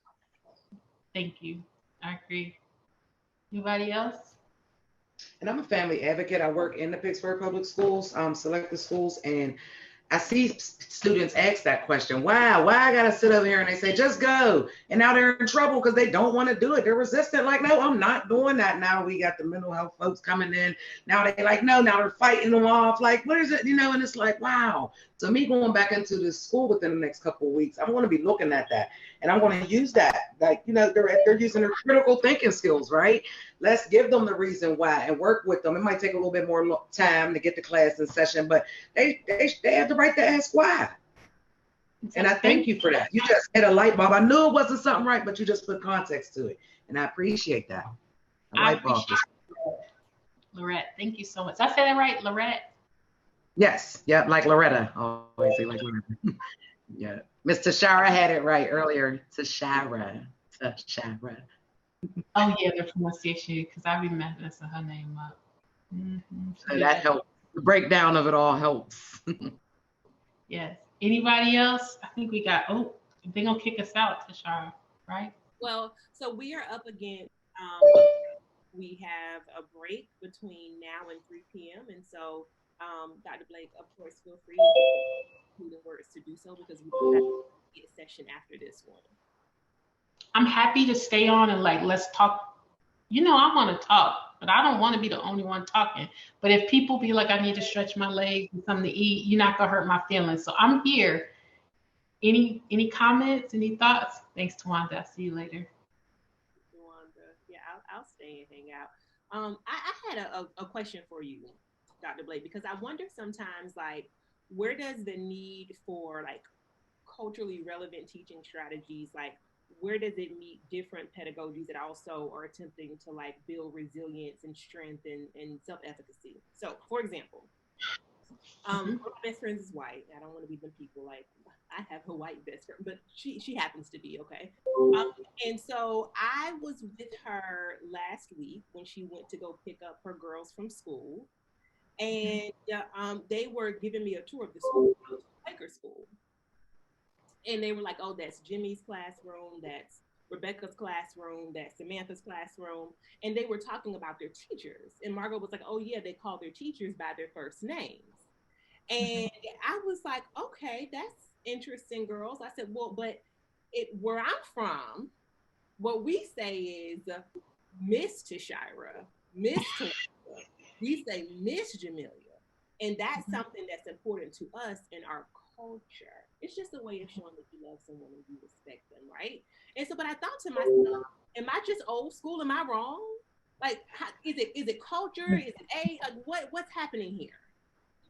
Speaker 1: Thank you. I agree. Anybody else?
Speaker 7: And I'm a family advocate. I work in the Pittsburgh Public Schools, selected schools, and I see students ask that question. Why I gotta sit over here? And they say, just go. And now they're in trouble because they don't want to do it. They're resistant. Like, no, I'm not doing that. Now we got the mental health folks coming in. Now they like, no, now they're fighting them off. Like, what is it? You know, and it's like, wow. So me going back into the school within the next couple of weeks, I'm going to be looking at that. And I'm going to use that. Like, you know, they're using their critical thinking skills, right? Let's give them the reason why and work with them. It might take a little bit more time to get the class in session, but they have the right to ask why. And I thank you for that. You just hit a light bulb. I knew it wasn't something right, but you just put context to it. And I appreciate that.
Speaker 1: I appreciate Lorette, thank you so much. Did I say that right, Lorette?
Speaker 7: Yes. Yep. Like Loretta. Always say like Loretta. Yeah. Miss Tashara had it right earlier. Tashara.
Speaker 1: Oh yeah, the pronunciation, because I be messing her name up.
Speaker 7: So that helps. The breakdown of it all helps.
Speaker 1: Yes. Anybody else? I think we got, they're going to kick us out, Tashara, right?
Speaker 6: Well, so we are up against, we have a break between now and 3 p.m. And so, Dr. Blake, of course, feel free to include the words to do so because we do have a session after this one.
Speaker 1: I'm happy to stay on and like, let's talk. You know, I want to talk, but I don't want to be the only one talking. But if people be like, I need to stretch my legs and something to eat, you're not going to hurt my feelings. So I'm here. Any comments, any thoughts? Thanks, Tawanda. I'll see you later.
Speaker 6: Tawanda, yeah, I'll stay and hang out. I had a question for you, Dr. Blake, because I wonder sometimes, like, where does the need for like culturally relevant teaching strategies, like, where does it meet different pedagogies that also are attempting to like build resilience and strength and self-efficacy? So, for example, one of my best friends is white. I don't want to be them people like I have a white best friend, but she happens to be okay. And so I was with her last week when she went to go pick up her girls from school, and they were giving me a tour of the school, Quaker school. And they were like, oh, that's Jimmy's classroom, that's Rebecca's classroom, that's Samantha's classroom. And they were talking about their teachers. And Margot was like, oh, yeah, they call their teachers by their first names. And I was like, okay, that's interesting, girls. I said, well, but where I'm from, what we say is Miss Tashira, Miss Tawanda. We say Miss Jamelia. And that's something that's important to us in our culture. It's just a way of showing that you love someone and you respect them, right? And so, but I thought to myself, am I just old school? Am I wrong? Like, is it culture? Is it what's happening here?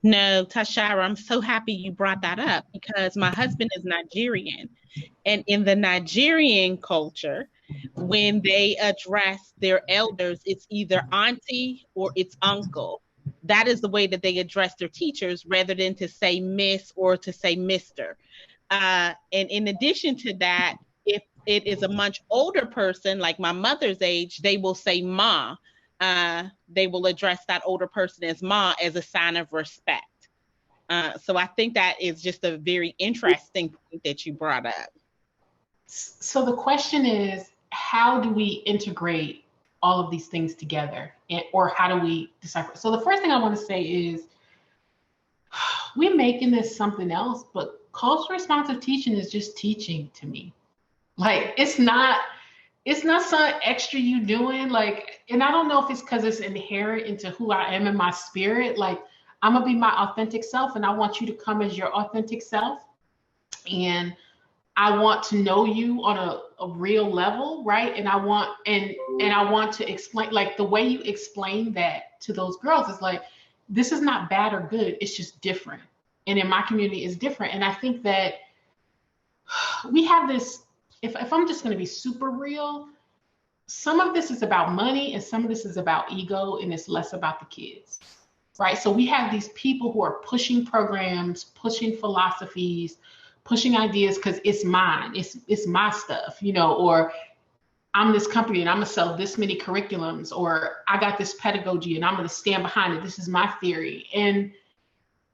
Speaker 8: No, Tashara, I'm so happy you brought that up because my husband is Nigerian. And in the Nigerian culture, when they address their elders, it's either auntie or it's uncle. That is the way that they address their teachers rather than to say miss or to say mister. And in addition to that, if it is a much older person, like my mother's age, they will say ma. They will address that older person as ma as a sign of respect. So I think that is just a very interesting point that you brought up.
Speaker 1: So the question is, how do we integrate all of these things together, or how do we decipher? So the first thing I want to say is we're making this something else, but cultural responsive teaching is just teaching to me. Like it's not something extra you doing, like, and I don't know if it's because it's inherent into who I am in my spirit. Like I'm gonna be my authentic self, and I want you to come as your authentic self, and I want to know you on a real level, right? And I want to explain, like the way you explain that to those girls is like, this is not bad or good, it's just different. And in my community it's different. And I think that we have this, if I'm just gonna be super real, some of this is about money and some of this is about ego, and it's less about the kids, right? So we have these people who are pushing programs, pushing philosophies, pushing ideas because it's mine, it's my stuff, you know, or I'm this company and I'm gonna sell this many curriculums, or I got this pedagogy and I'm gonna stand behind it. This is my theory. And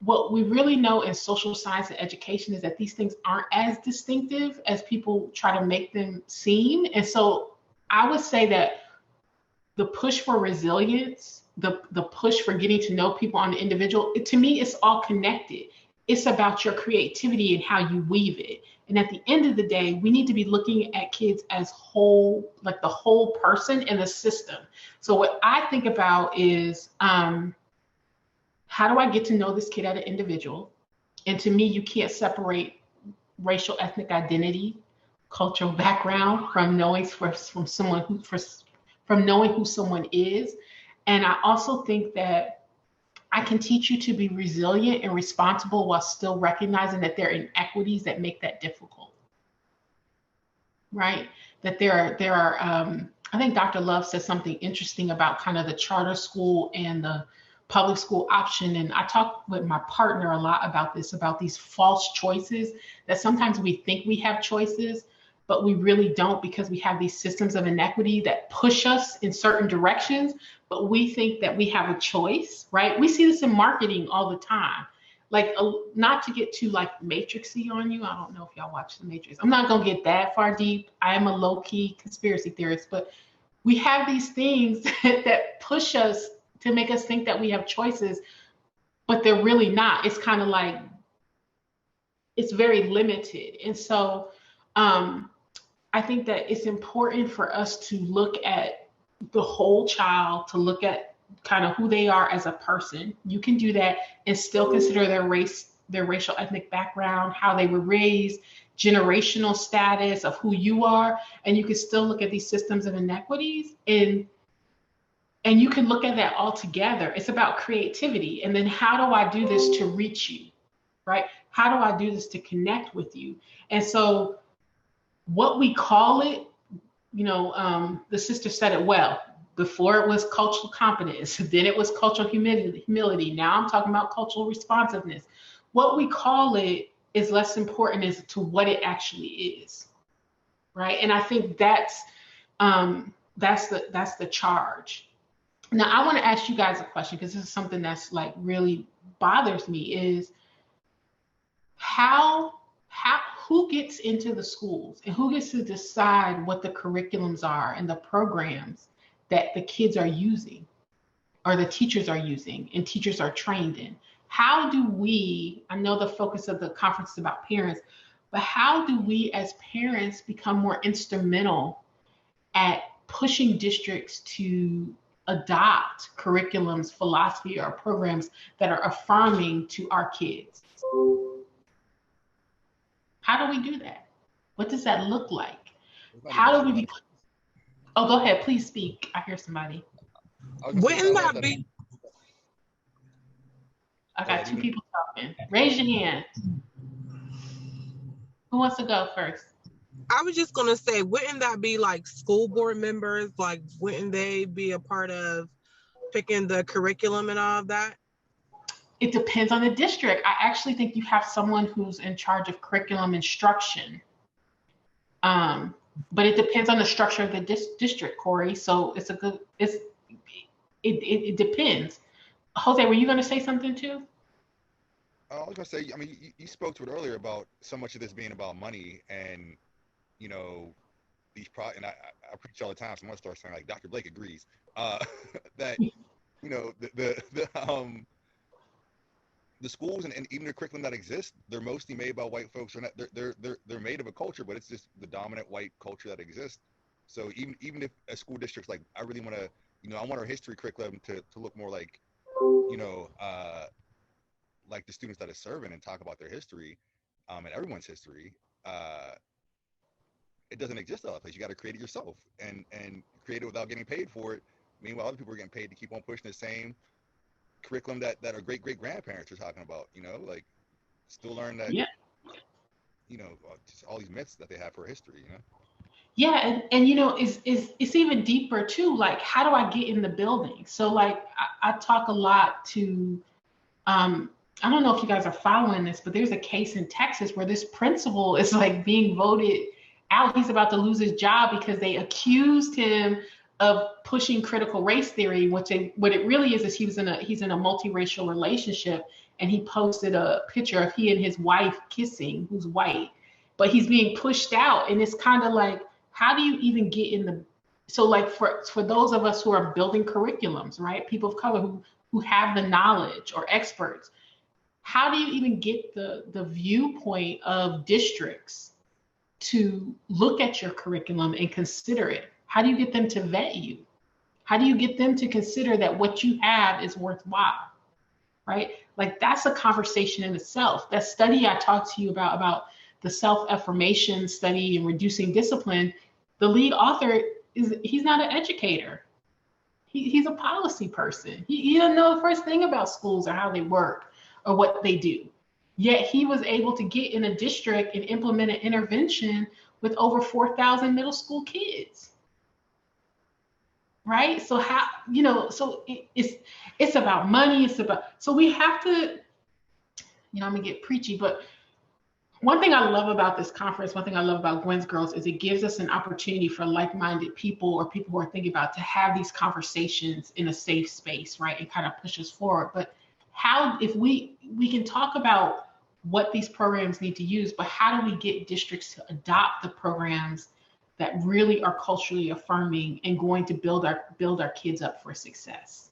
Speaker 1: what we really know in social science and education is that these things aren't as distinctive as people try to make them seem. And so I would say that the push for resilience, the push for getting to know people on the individual, to me, it's all connected. It's about your creativity and how you weave it. And at the end of the day, we need to be looking at kids as whole, like the whole person in the system. So what I think about is, how do I get to know this kid as an individual? And to me, you can't separate racial, ethnic identity, cultural background from knowing from knowing who someone is. And I also think that I can teach you to be resilient and responsible while still recognizing that there are inequities that make that difficult, right? That there are. I think Dr. Love said something interesting about kind of the charter school and the public school option. And I talk with my partner a lot about this, about these false choices, that sometimes we think we have choices, but we really don't, because we have these systems of inequity that push us in certain directions, but we think that we have a choice, right? We see this in marketing all the time. Like, not to get too like matrixy on you. I don't know if y'all watch the Matrix. I'm not gonna get that far deep. I am a low-key conspiracy theorist, but we have these things that push us to make us think that we have choices, but they're really not. It's kind of like, it's very limited. And so I think that it's important for us to look at the whole child, to look at kind of who they are as a person. You can do that and still consider their race, their racial ethnic background, how they were raised, generational status of who you are, and you can still look at these systems of inequities, and you can look at that all together. It's about creativity. And then how do I do this to reach you, right? How do I do this to connect with you? And so what we call it, you know, the sister said it well. Before it was cultural competence, then it was cultural humility. Now I'm talking about cultural responsiveness. What we call it is less important as to what it actually is, right? And I think that's the charge. Now I want to ask you guys a question, because this is something that's like really bothers me, is who gets into the schools and who gets to decide what the curriculums are and the programs that the kids are using, or the teachers are using and teachers are trained in? How do we, I know the focus of the conference is about parents, but how do we as parents become more instrumental at pushing districts to adopt curriculums, philosophy, or programs that are affirming to our kids? How do we do that? What does that look like? How do we Oh, go ahead, please speak. I hear somebody.
Speaker 9: Wouldn't that be?
Speaker 1: I got two people talking. Raise your hand. Who wants to go first?
Speaker 9: I was just gonna say, wouldn't that be like school board members? Like, wouldn't they be a part of picking the curriculum and all of that?
Speaker 1: It depends on the district. I actually think you have someone who's in charge of curriculum instruction. But it depends on the structure of the district, Corey. So it depends. Jose, were you going to say something too?
Speaker 4: I was going to say, I mean, you spoke to it earlier about so much of this being about money, and, you know, and I preach all the time, so I'm going to start saying, like, Dr. Blake agrees, that, you know, the schools and even the curriculum that exists, they're mostly made by white folks. They're made of a culture, but it's just the dominant white culture that exists. So even if a school district's like, I really want to, you know, I want our history curriculum to look more like, you know, like the students that are serving and talk about their history, and everyone's history, it doesn't exist other place. You got to create it yourself and create it without getting paid for it. Meanwhile, other people are getting paid to keep on pushing the same curriculum that our great-great-grandparents are talking about, you know, like still learn that, you know, just all these myths that they have for history, you know?
Speaker 1: Yeah, and you know, it's even deeper too. Like, how do I get in the building? So like, I talk a lot to, I don't know if you guys are following this, but there's a case in Texas where this principal is like being voted out. He's about to lose his job because they accused him of pushing critical race theory. What it really is he's in a multiracial relationship, and he posted a picture of he and his wife kissing, who's white, but he's being pushed out, and it's kind of like, how do you even get in the, so like for those of us who are building curriculums, right, people of color who have the knowledge or experts, how do you even get the viewpoint of districts to look at your curriculum and consider it? How do you get them to vet you? How do you get them to consider that what you have is worthwhile, right? Like, that's a conversation in itself. That study I talked to you about the self-affirmation study and reducing discipline, the lead author he's not an educator. He's a policy person. He doesn't know the first thing about schools or how they work or what they do. Yet he was able to get in a district and implement an intervention with over 4,000 middle school kids. Right? So how, you know, so it's about money. So we have to, you know, I'm gonna get preachy, but one thing I love about this conference, one thing I love about Gwen's Girls is it gives us an opportunity for like-minded people or people who are thinking about to have these conversations in a safe space, right? And kind of push us forward. But how, if we can talk about what these programs need to use, but how do we get districts to adopt the programs that really are culturally affirming and going to build our kids up for success?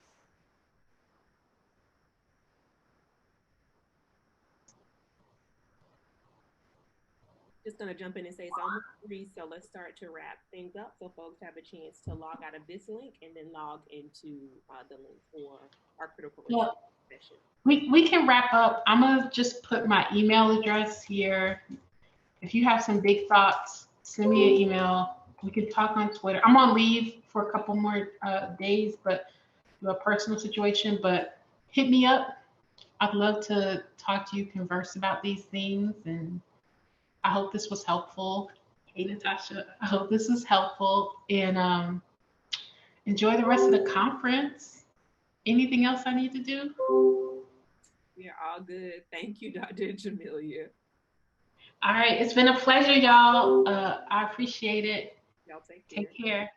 Speaker 6: Just gonna jump in and say it's almost 3, so let's start to wrap things up so folks have a chance to log out of this link and then log into the link for our critical race session.
Speaker 1: We can wrap up. I'm gonna just put my email address here. If you have some big thoughts, send me an email. We can talk on Twitter. I'm on leave for a couple more days, but a personal situation, but hit me up. I'd love to talk to you, converse about these things, and I hope this was helpful. Hey, Natasha, I hope this was helpful, and enjoy the rest of the conference. Anything else I need to do?
Speaker 6: We are all good. Thank you, Dr. Jamelia.
Speaker 1: All right, it's been a pleasure, y'all. I appreciate it.
Speaker 6: Y'all take care.
Speaker 1: Take care.